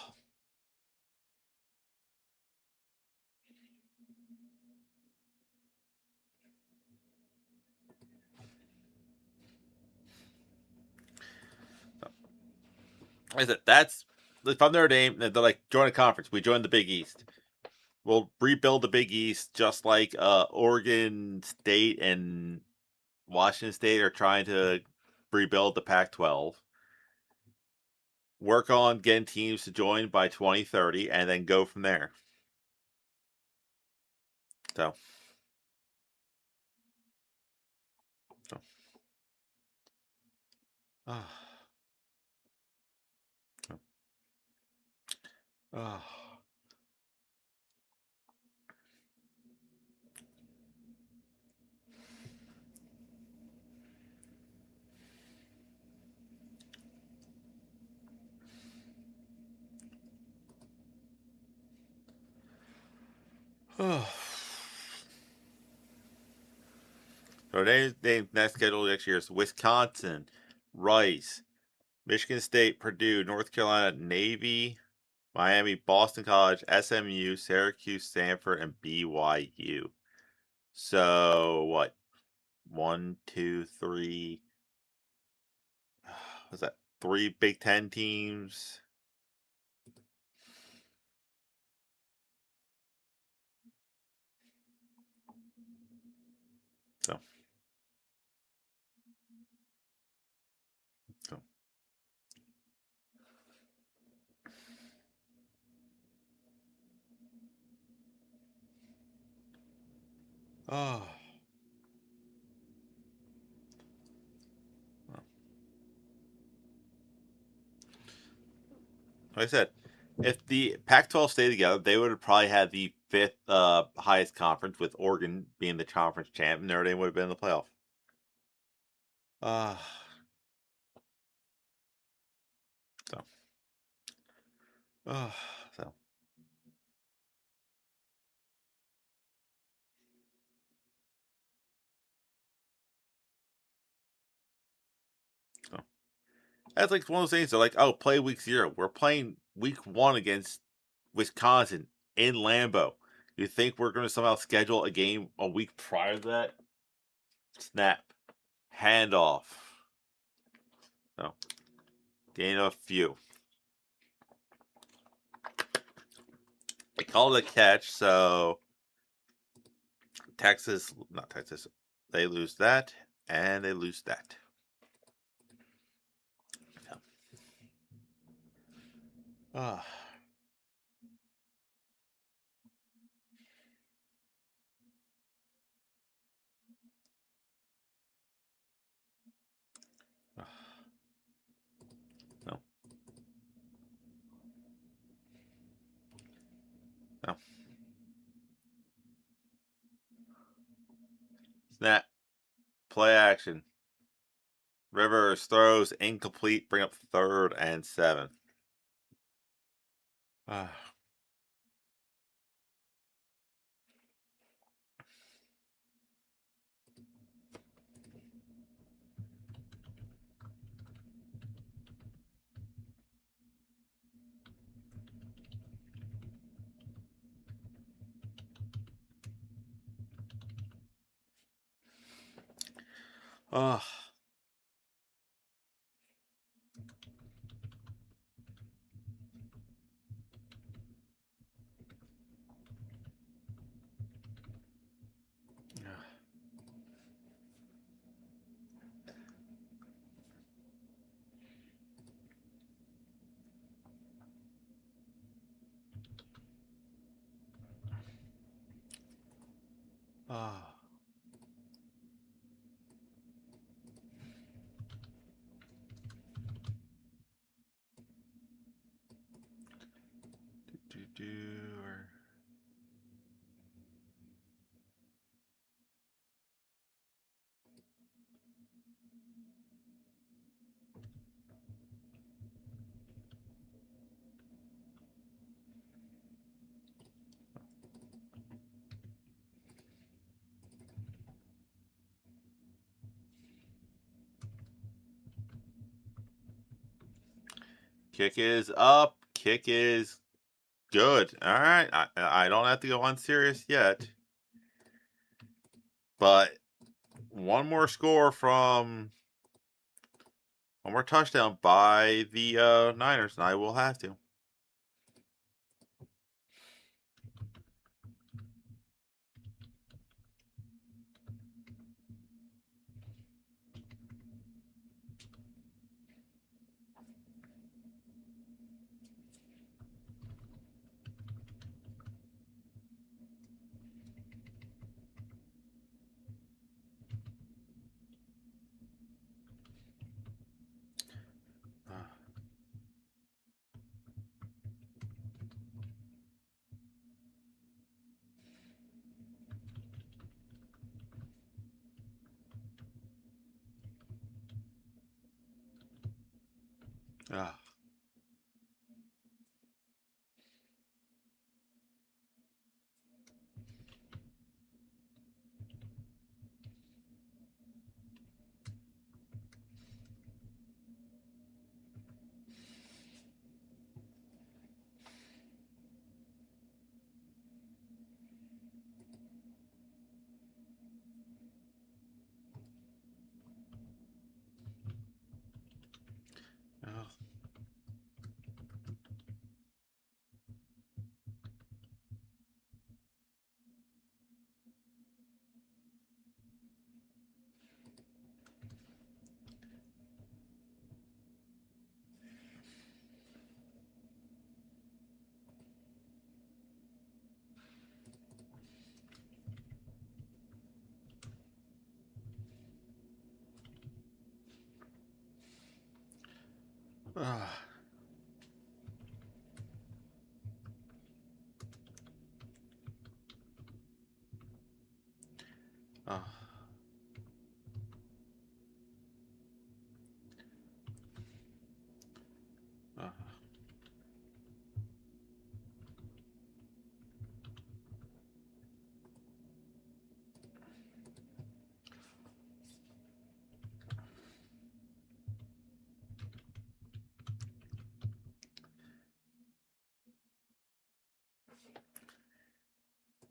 like I said, that's if I'm Notre Dame, they're like join a conference. We join the Big East. We'll rebuild the Big East just like Oregon State and Washington State are trying to rebuild the Pac-12. Work on getting teams to join by 2030, and then go from there. So, so oh, oh. So they next schedule next year is Wisconsin, Rice, Michigan State, Purdue, North Carolina, Navy, Miami, Boston College, SMU, Syracuse, Stanford, and BYU. So what? One, two, three. Was that three Big Ten teams? So, so. Oh. Like I said, if the Pac-12 stayed together, they would have probably had the fifth highest conference, with Oregon being the conference champ, and Notre Dame would have been in the playoff. Uh, so, uh, so, so. That's like one of those things. They're like, oh, play week 0. We're playing week 1 against Wisconsin in Lambeau. You think we're going to somehow schedule a game a week prior to that? Snap, handoff. No, gain of a few. They called it a catch, so Texas, not Texas, they lose that, and they lose that. Ah. No, no. Snap, play action. Rivers throws incomplete, bring up 3rd and 7. Ah. Ah. Ah. Or... Kick is up. Kick is good. All right. I don't have to go on serious yet. But one more score from one more touchdown by the Niners, and I will have to. Ah. Ah, ah,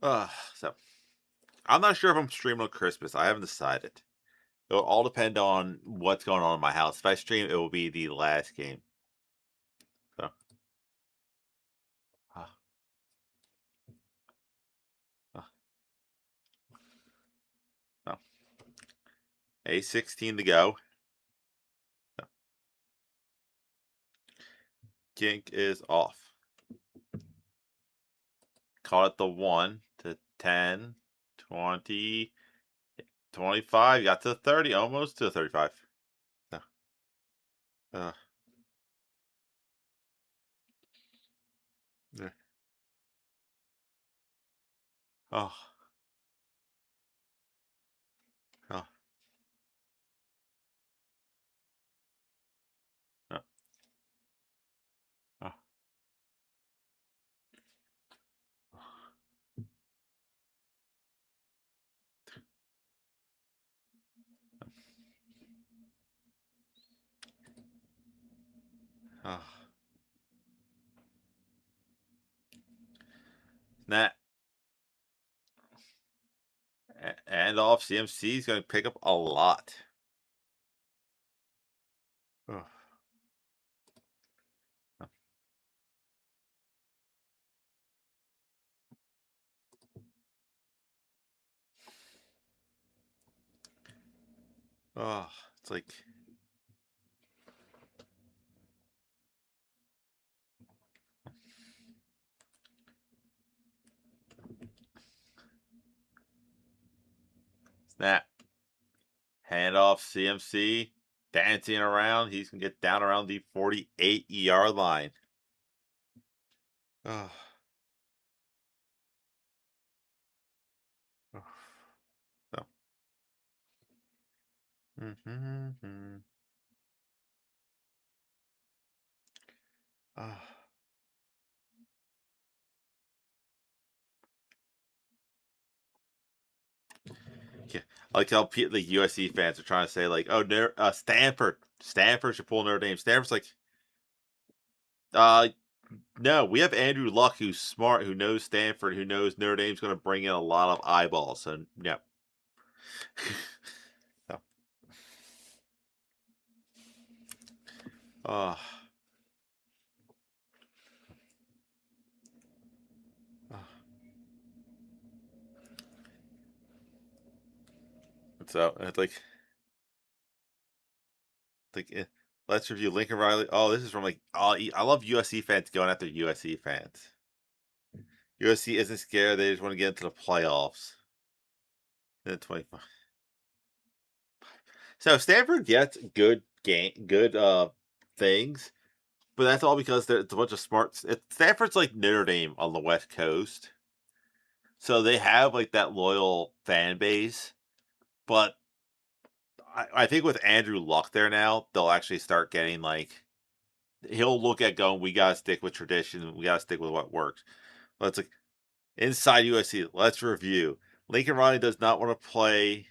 ah, so I'm not sure if I'm streaming on Christmas. I haven't decided. It'll all depend on what's going on in my house. If I stream, it will be the last game. So, ah, ah, no. A16 to go. No. Kink is off. Call it the 1 to 10, 20, 25. Got to 30, almost to 35. No. Uh, yeah. Oh, oh, oh, oh, oh. That and off CMC is going to pick up a lot. Oh, oh, oh, it's like snap. Hand off CMC. Dancing around. He's going to get down around the 48-yard line. Oh, oh, no. Mm-hmm. Oh. Yeah, I like how the USC fans are trying to say like, "Oh, Stanford should pull Notre Dame." Stanford's like, uh, no, we have Andrew Luck, who's smart, who knows Stanford, who knows Notre Dame's going to bring in a lot of eyeballs. So, yeah, no. Oh, oh. So it's like, let's review Lincoln Riley. Oh, this is from like, oh, I love USC fans going after USC fans. USC isn't scared; they just want to get into the playoffs. In the 25. So Stanford gets good things. But that's all because it's a bunch of smarts. Stanford's like Notre Dame on the West Coast, so they have like that loyal fan base. But I think with Andrew Luck there now, they'll actually start getting like he'll look at going, we gotta stick with tradition, we gotta stick with what works. But it's like inside USC, let's review. Lincoln Riley does not want to play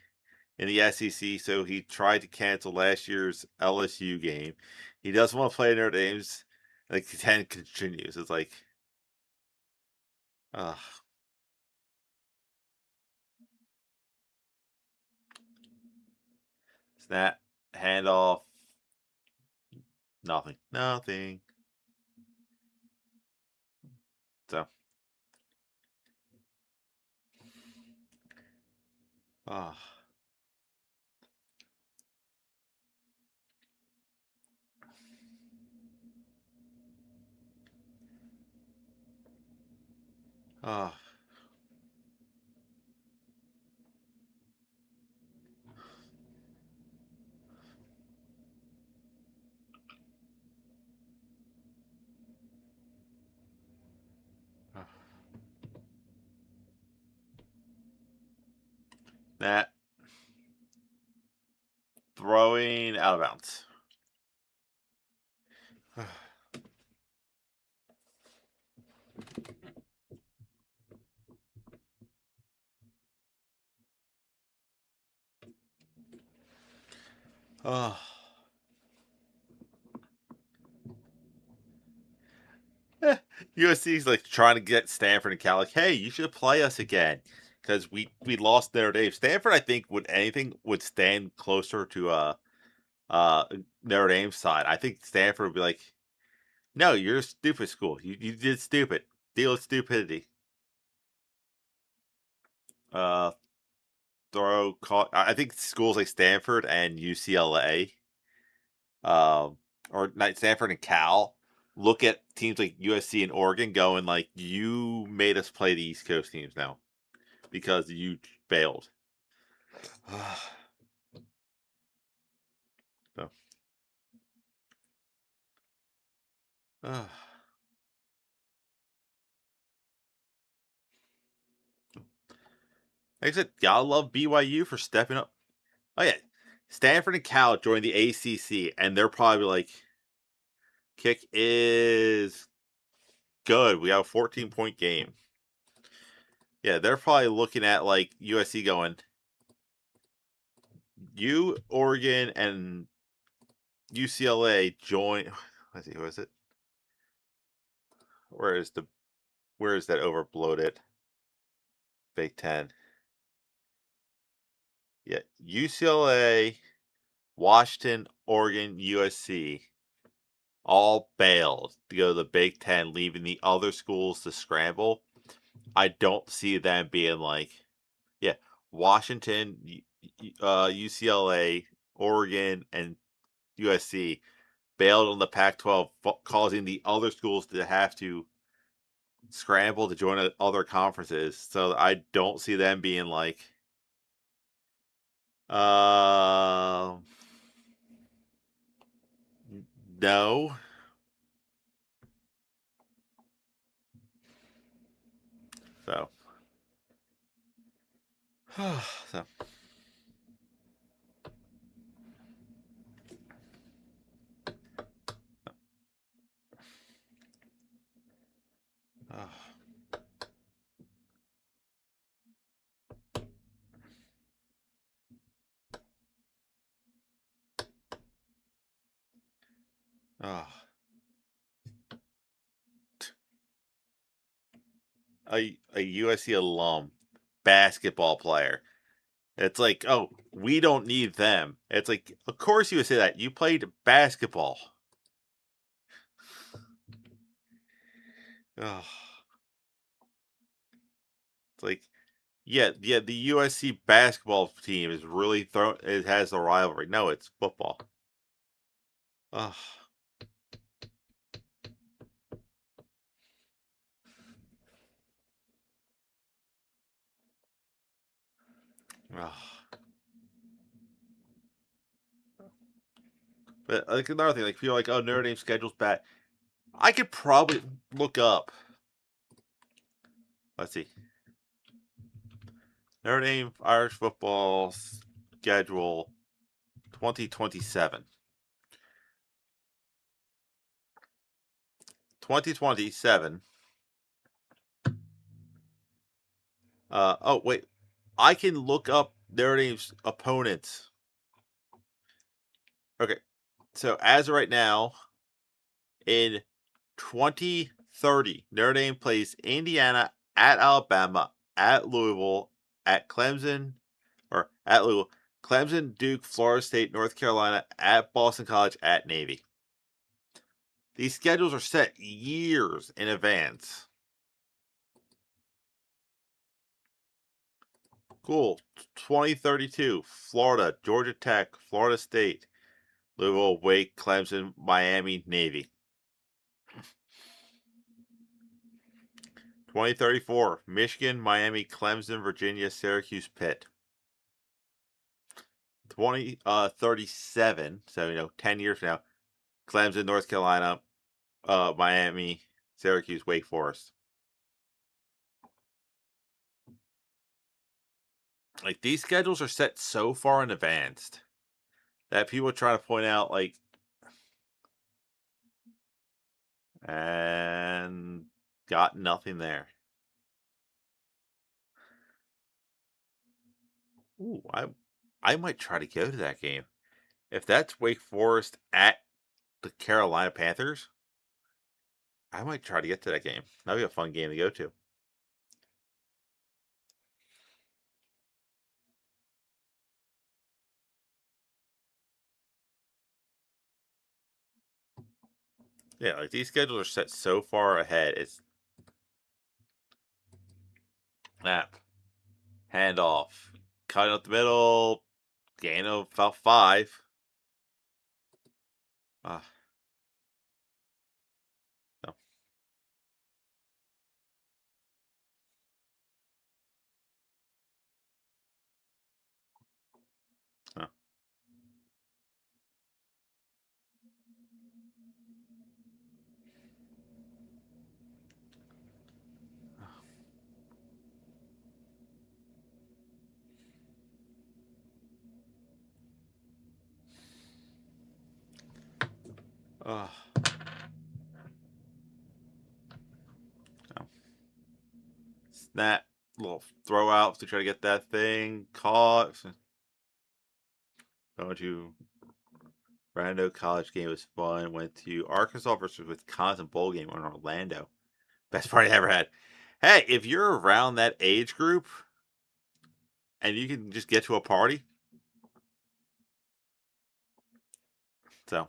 in the SEC, so he tried to cancel last year's LSU game. He doesn't want to play in Notre Dame's. Like 10 continues. It's like, uh snap, handoff, nothing, nothing. So, oh, oh, That throwing out of bounds. Oh. USC's like trying to get Stanford and Cal like, hey, you should play us again because we lost Notre Dame. Stanford, I think, would anything would stand closer to uh Notre Dame's side. I think Stanford would be like, no, you're a stupid school. You did stupid. Deal with stupidity. Uh, I think schools like Stanford and UCLA, um, or not Stanford and Cal, look at teams like USC and Oregon, going like, you made us play the East Coast teams now because you failed. So, like I said, gotta love BYU for stepping up. Oh yeah, Stanford and Cal joined the ACC, and they're probably like, kick is good. We have a 14-point game. Yeah, they're probably looking at like USC going, you, Oregon, and UCLA join. Let's see, who is it? Where is the where is that overbloated Big Ten? Yeah, UCLA, Washington, Oregon, USC all bailed to go to the Big Ten, leaving the other schools to scramble. I don't see them being like, yeah, Washington, UCLA, Oregon, and USC bailed on the Pac-12, causing the other schools to have to scramble to join other conferences. So I don't see them being like, uh, no. So, so, oh, oh. A USC alum, basketball player. It's like, oh, we don't need them. It's like, of course you would say that. You played basketball. Oh, it's like, yeah. The USC basketball team is really thrown. It has a rivalry. No, it's football. Oh, oh. But like another thing, like people are like, oh, Notre Dame schedule's bad. I could probably look up. Let's see, Notre Dame Irish football schedule 2027. 2027. Oh wait, I can look up Notre Dame's opponents. Okay, so as of right now, in 2030, Notre Dame plays Indiana, at Alabama, at Louisville, at Clemson, or at Louisville, Clemson, Duke, Florida State, North Carolina, at Boston College, at Navy. These schedules are set years in advance. Cool. 2032, Florida, Georgia Tech, Florida State, Louisville, Wake, Clemson, Miami, Navy. 2034, Michigan, Miami, Clemson, Virginia, Syracuse, Pitt. 2037, so 10 years from now, Clemson, North Carolina, Miami, Syracuse, Wake Forest. Like these schedules are set so far in advance that people try to point out like and got nothing there. Ooh, I might try to go to that game. If that's Wake Forest at the Carolina Panthers, I might try to get to that game. That'd be a fun game to go to. Yeah, like these schedules are set so far ahead. It's snap, handoff, cut up the middle, gain of about 5. Ah, no, no. Ah, no. Snap, little throw out to try to get that thing caught. Going to Orlando college game was fun. Went to Arkansas versus Wisconsin bowl game in Orlando. Best party I ever had. Hey, if you're around that age group and you can just get to a party, so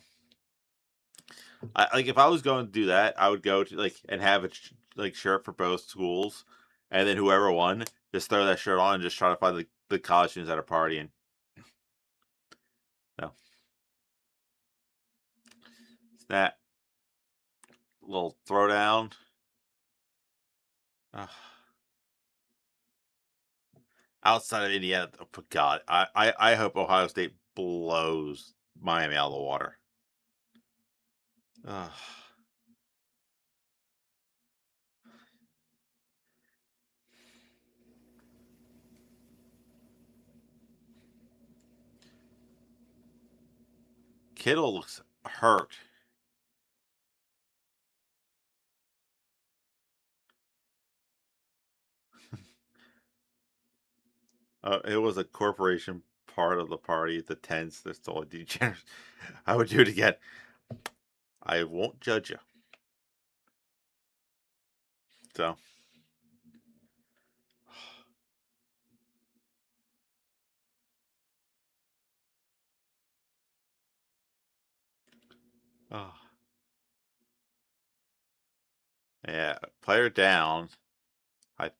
like if I was going to do that, I would go to like and have a like shirt for both schools, and then whoever won, just throw that shirt on and just try to find the college students that are partying. No, snap, little throwdown. Uh, outside of Indiana, oh, God, I hope Ohio State blows Miami out of the water. Uh, Kittle looks hurt. It was a corporation part of the party. The tents, that's all degenerates. I would do it again. I won't judge you. So, oh, yeah, player down. I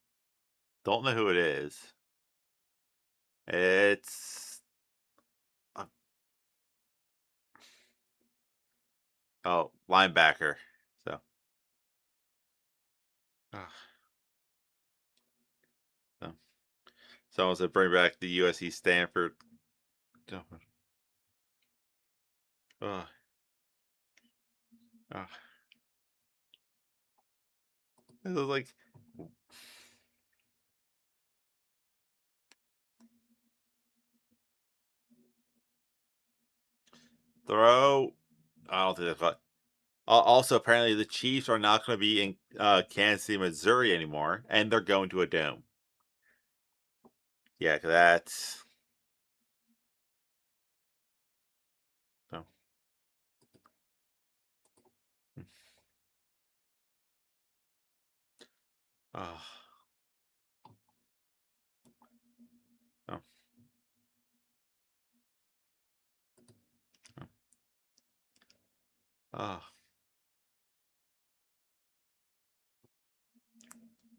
don't know who it is. It's uh, oh linebacker. So, uh, so someone said bring back the USC Stanford. Oh, uh, uh, it was like throw. I don't think that's what. Also, apparently, the Chiefs are not going to be in Kansas City, Missouri anymore, and they're going to a dome. Yeah, 'cause that's oh, oh, oh, oh.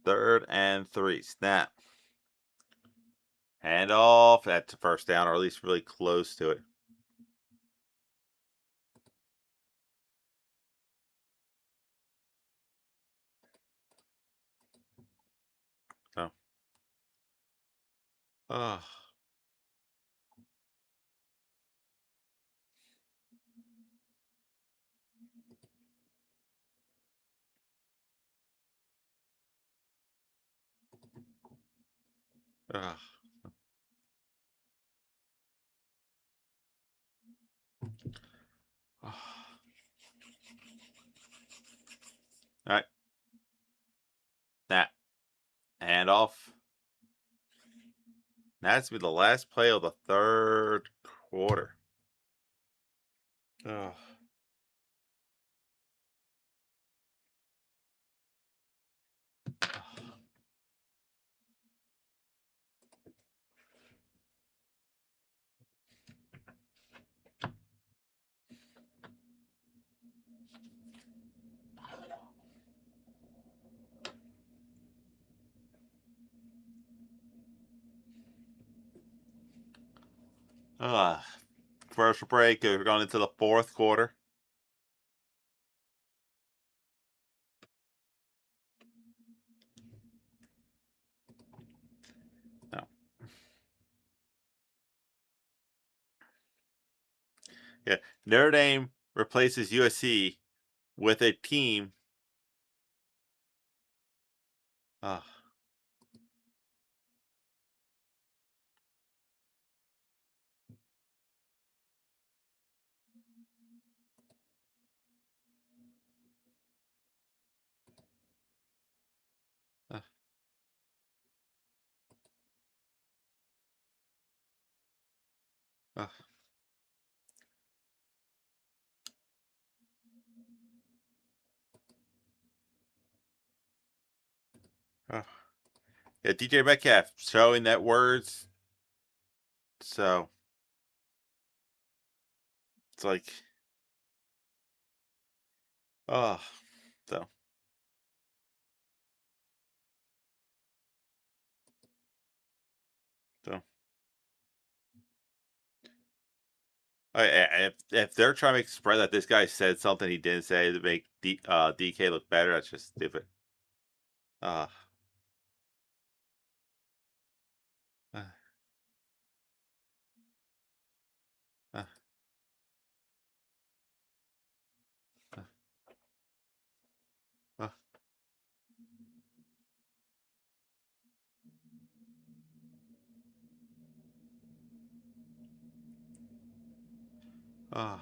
3rd and 3. Snap. Hand off. That's a first down, or at least really close to it. Oh, oh, oh. All right, that handoff. That's be the last play of the third quarter. Oh, ah, commercial break. We're going into the fourth quarter. No, yeah, Notre Dame replaces USC with a team. Uh, uh, uh, uh. Yeah, DJ Metcalf showing that words. So it's like, oh, so so. If they're trying to make spread that this guy said something he didn't say to make DK look better, that's just stupid. Uh, uh, uh, uh, uh, uh,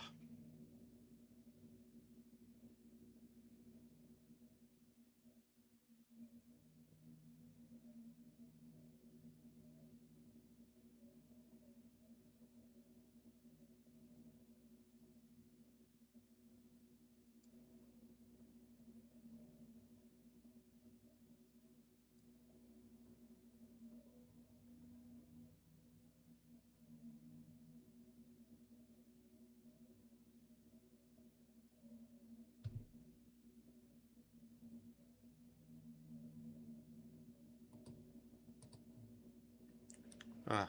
uh,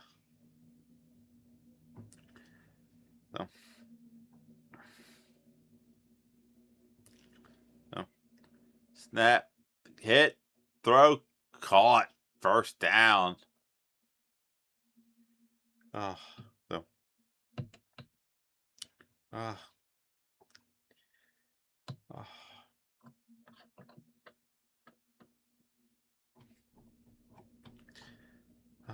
no, no. Snap, hit, throw, caught, first down. Oh, so, uh, uh, uh,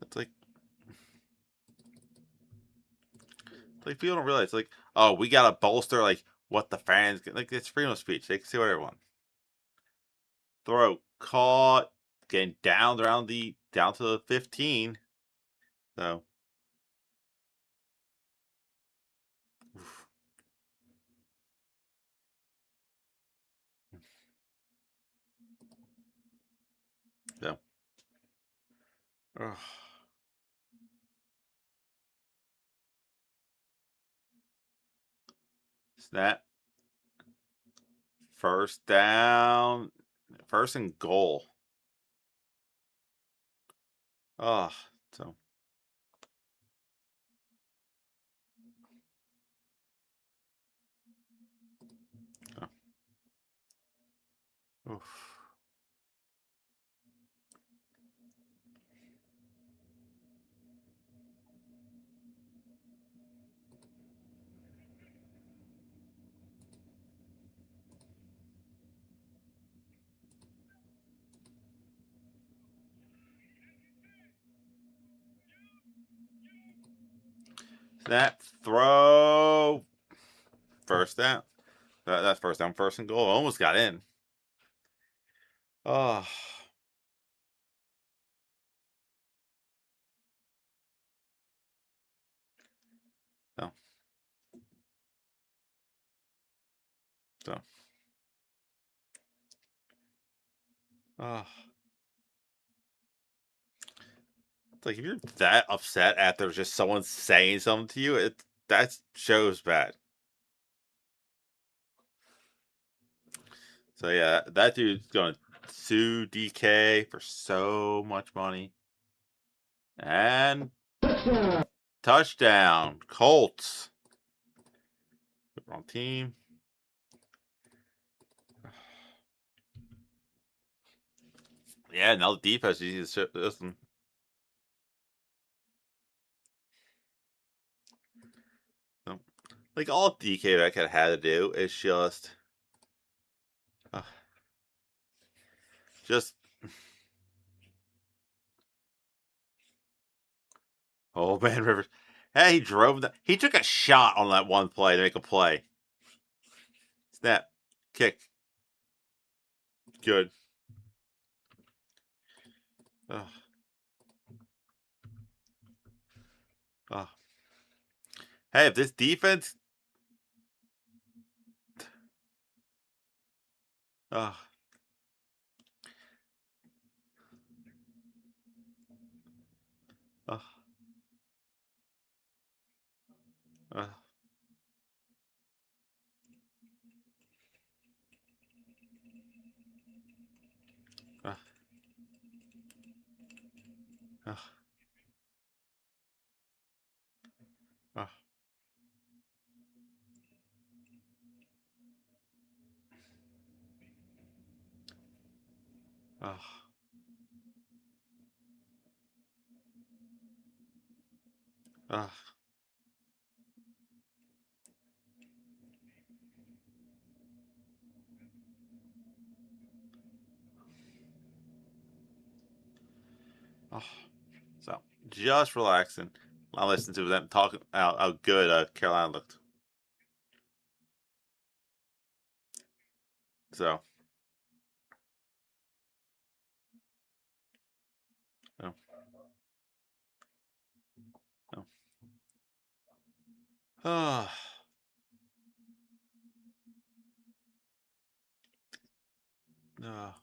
it's like people don't realize, like, oh, we gotta bolster like what the fans get. Like it's freedom of speech. They can say whatever they want. Throw, caught, getting down to the 15. So, oof, so, ugh. Snap, first down, first and goal. Oh, so, oof. Snap, throw, first down. That's first down, first and goal. Almost got in. Oh, no, no. Oh, it's like if you're that upset after just someone saying something to you, that shows bad. So yeah, that dude's going to sue DK for so much money. And touchdown, Colts. Wrong team. Yeah, now the defense needs to listen. So, like all DK that could had to do is uh, just oh man, Rivers. Hey, he drove that. He took a shot on that one play to make a play. Snap, kick, good. Uh, uh. Hey, if this defense, uh, uh, uh, uh, uh, uh, uh, uh, uh. So just relaxing. I listened to them talking how good Carolina looked. So, no, no. Oh, no.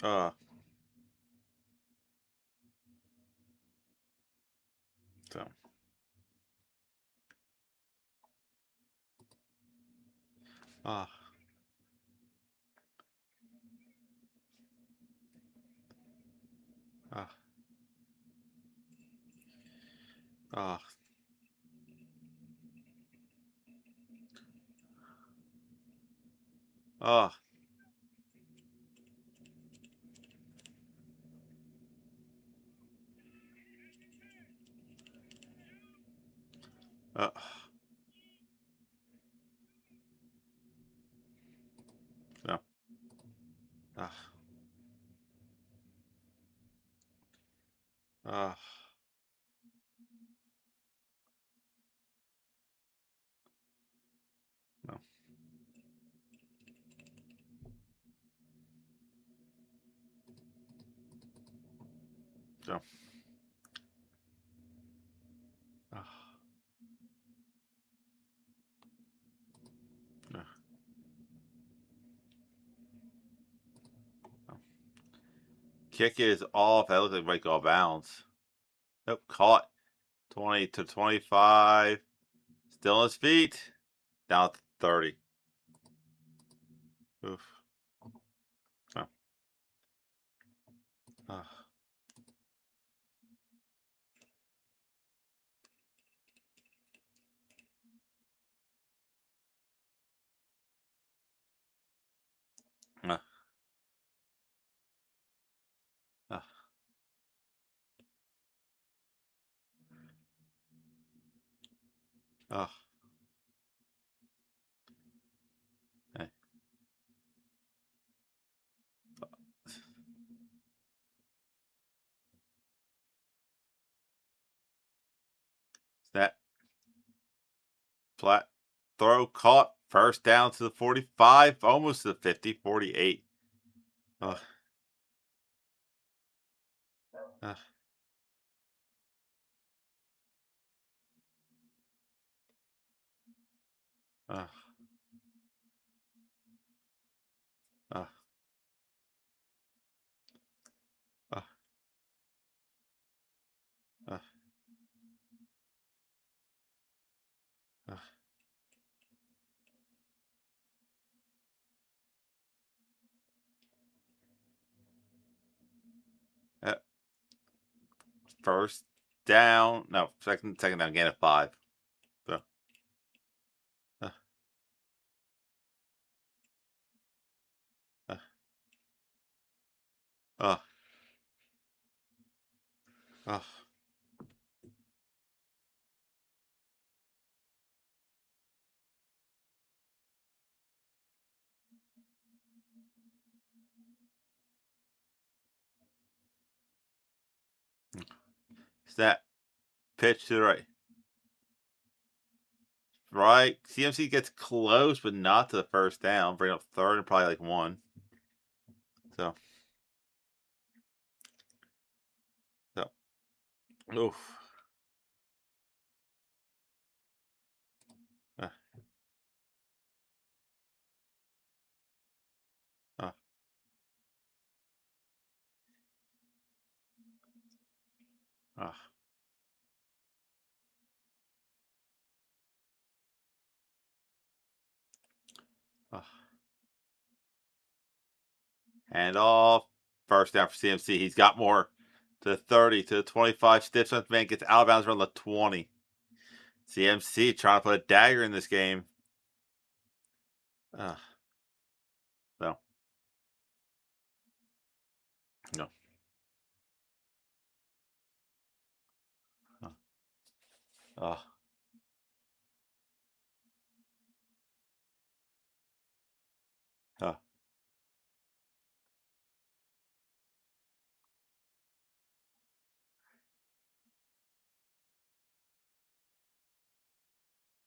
Uh, so, uh, uh, uh, uh, uh, no, uh, uh, no, no, uh, no, no. Kick is off. That looks like it might go out of bounds. Nope, caught. 20 to 25. Still on his feet. Down to 30. Oof. No. Uh, uh, uh, uh, Snap. Flat. Throw caught. First down to the 45. Almost to the 50. 48. Ugh. Ugh. Ugh. Ugh. Ugh. Ugh. Ugh. Uh, First down. No, second down. Gain of 5. So, uh, uh, uh, uh, Snap. Pitch to the right. Right. CMC gets close, but not to the first down. Bring up third and probably like 1. So, so. Oof. Uh, uh, uh, uh. Hand off. First down for CMC. He's got more to the 30, to the 25. Stiff front man gets out of bounds around the 20. CMC trying to put a dagger in this game. Uh, no. No. Uh, uh, uh.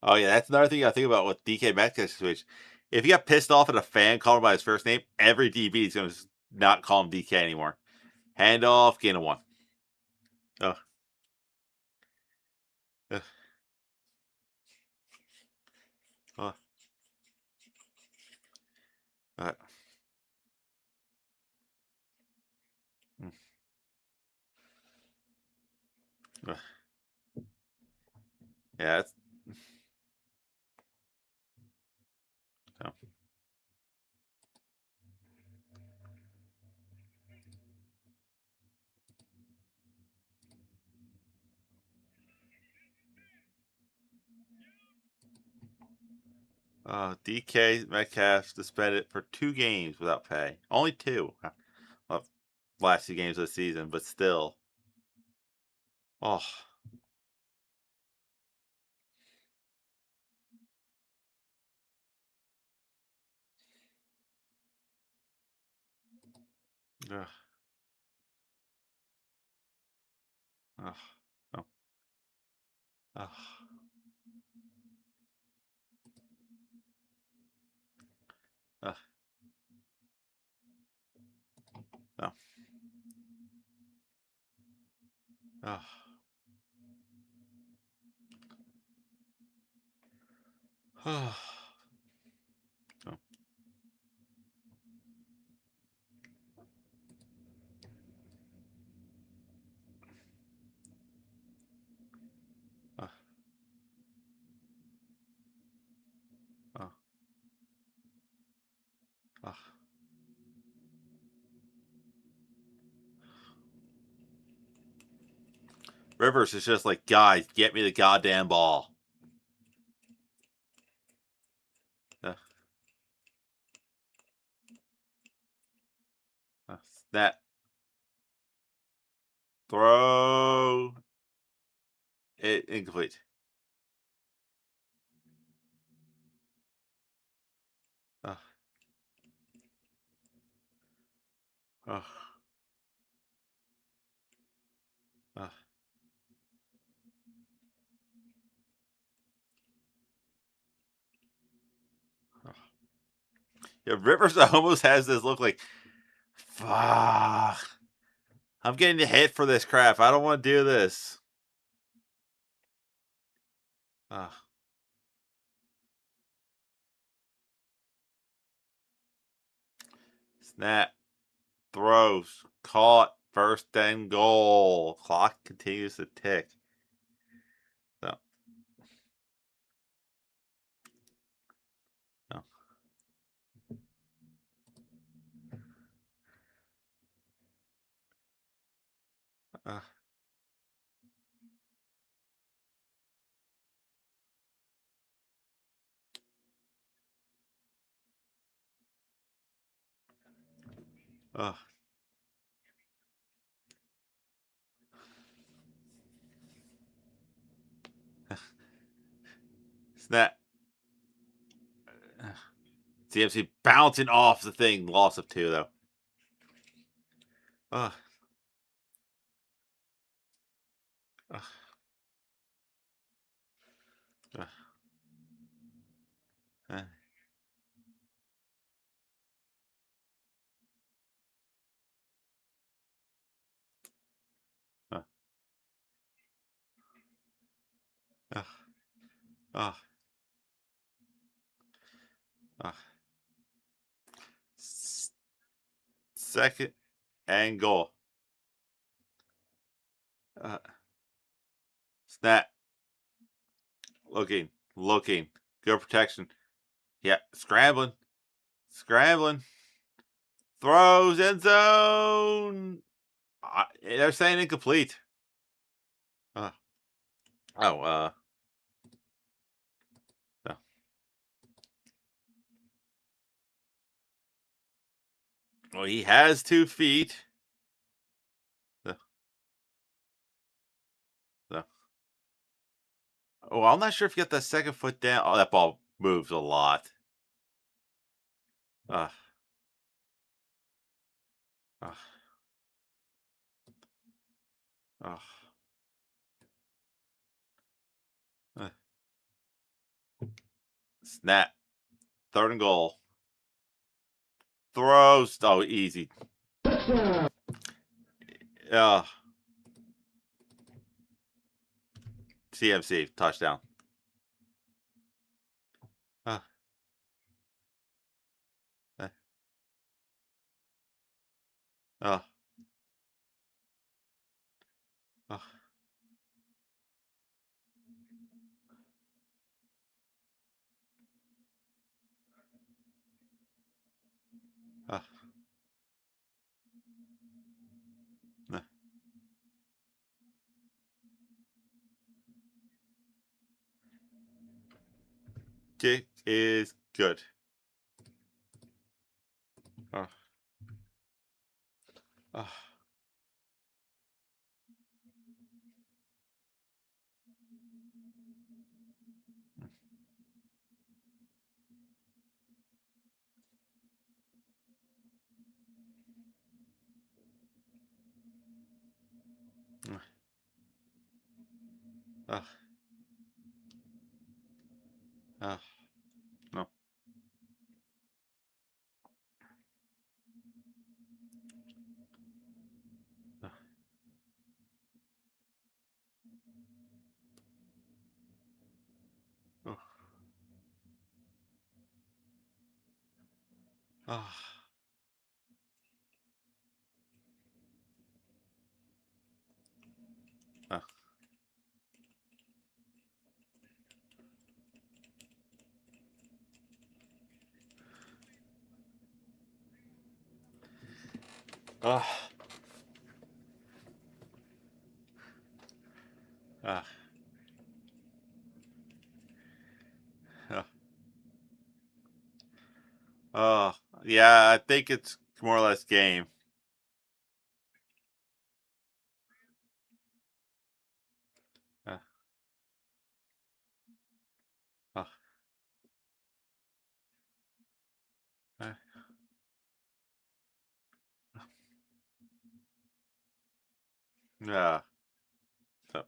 Oh, yeah. That's another thing I think about with DK Metcalf's situation. If you got pissed off at a fan calling him by his first name, every DB is going to not call him DK anymore. Hand off, gain of 1. Uh, uh, uh, uh, mm, uh. Yeah, that's so. DK Metcalf suspended for 2 games without pay. Only 2. Well, last 2 games of the season, but still. Oh, ugh, ugh, no, ugh, ugh, no, ugh, no, ugh, ugh, ugh. Rivers is just like, guys, get me the goddamn ball. Uh, Snap, throw, incomplete. Uh, uh, uh, Yeah, Rivers almost has this look like, fuck. I'm getting hit for this crap. I don't want to do this. Ugh. Snap. Throws. Caught. First and goal. Clock continues to tick. No. No. Uh, uh, Snap. CMC bouncing off the thing. Loss of 2, though. Uh, uh, uh, uh, uh, uh, uh, uh. Second and goal. Uh, Snap. Looking. Good protection. Yeah, scrambling. Scrambling. Throws end zone. They're saying incomplete. Uh, oh, no. Well, he has 2 feet. Uh, uh, oh, I'm not sure if you got that second foot down. Oh, that ball moves a lot. Uh, uh, uh, uh. Snap. Third and goal. Throws. Oh, easy. Uh, CMC touchdown. Uh, uh, uh, uh, uh, uh. Kick is good. Uh, uh, uh, uh, no. Uh, uh, uh, uh, uh, uh, uh, uh, yeah, I think it's more or less game. Uh, uh, uh, yeah. So,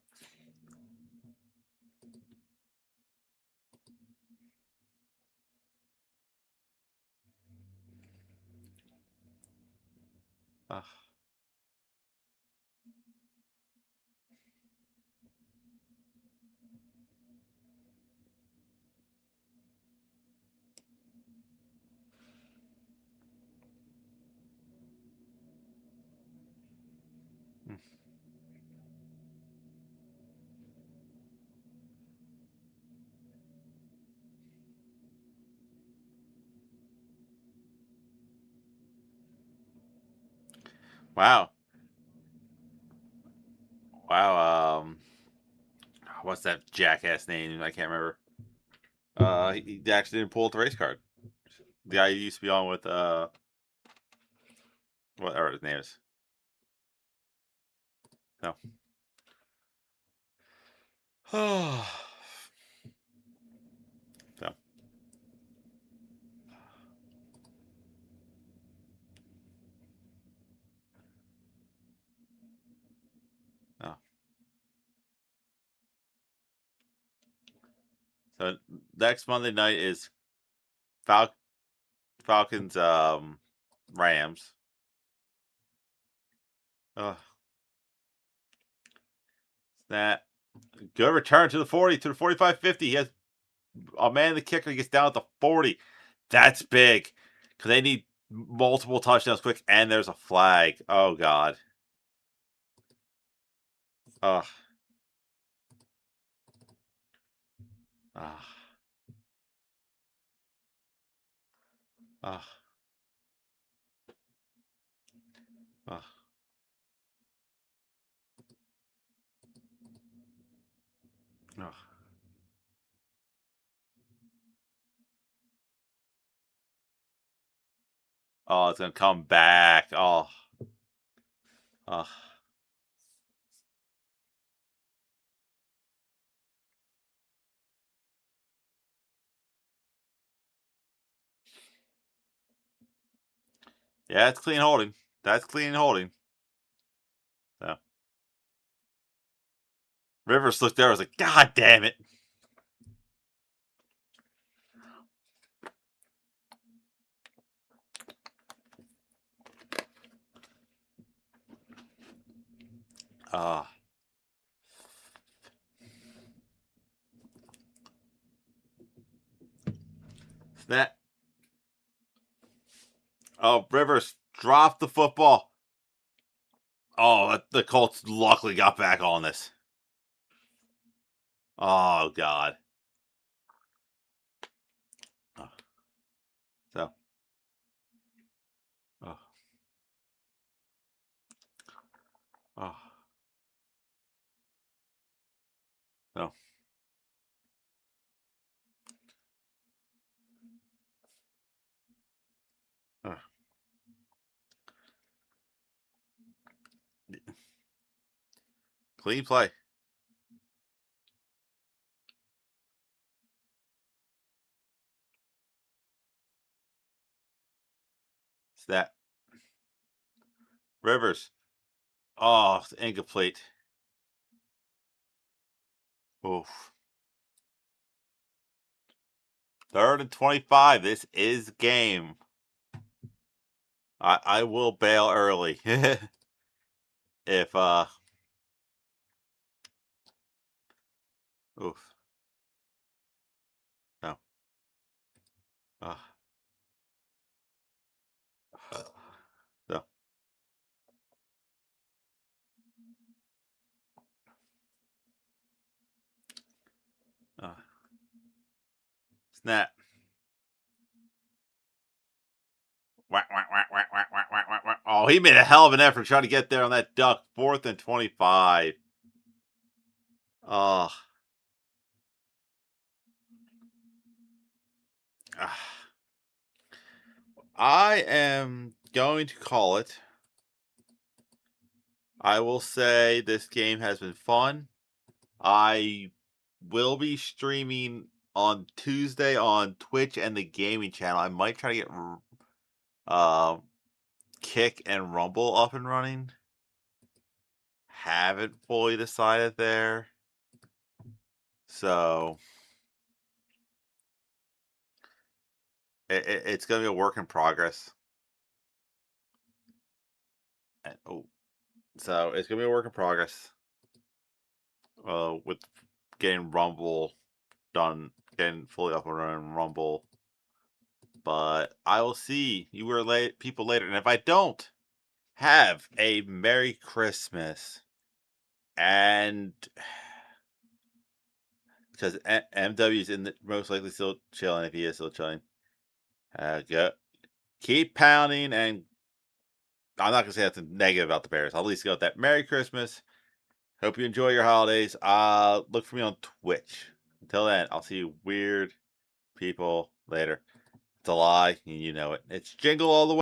Wow. Wow. What's that jackass name? I can't remember. He actually didn't pull out the race card. The guy who used to be on with whatever his name is. No. Oh. So. Oh. So next Monday night is Fal- Falcons Rams. Oh, that good return to the 40 to the 45-50. He has a man the kicker gets down at the 40. That's big because they need multiple touchdowns quick, and there's a flag. Oh God. Oh. Oh. Oh. Oh. Oh. Oh, it's gonna come back. Oh. Oh. Yeah, it's clean holding. That's clean holding. So Rivers looked there. I was like, God damn it. Oh. That. Oh, Rivers dropped the football. Oh, the Colts luckily got back on this. Oh God. Oh, so. Oh. Oh. So. Oh. Clean play. Snap. Rivers. Oh, incomplete. Oof. 3rd and 25. This is game. I will bail early. If oof. No. Uh, no. Uh, snap. Whack, whack, whack, whack, whack, whack, whack, whack, whack. Oh, he made a hell of an effort trying to get there on that duck. 4th and 25. Oh. I am going to call it. I will say this game has been fun. I will be streaming on Tuesday on Twitch and the gaming channel. I might try to get uh, Kick and Rumble up and running. Haven't fully decided there. So it's going to be a work in progress. And, so it's going to be a work in progress. With getting Rumble done, getting fully up and running Rumble. But I will see you were late people later, and if I don't Have a Merry Christmas. And because MW is in the most likely still chilling if he is still chilling. Go keep pounding, and I'm not gonna say that's a negative about the Bears. I'll at least go with that. Merry Christmas. Hope you enjoy your holidays. Look for me on Twitch. Until then, I'll see you weird people later. It's a lie, and you know it. It's Jingle all the way.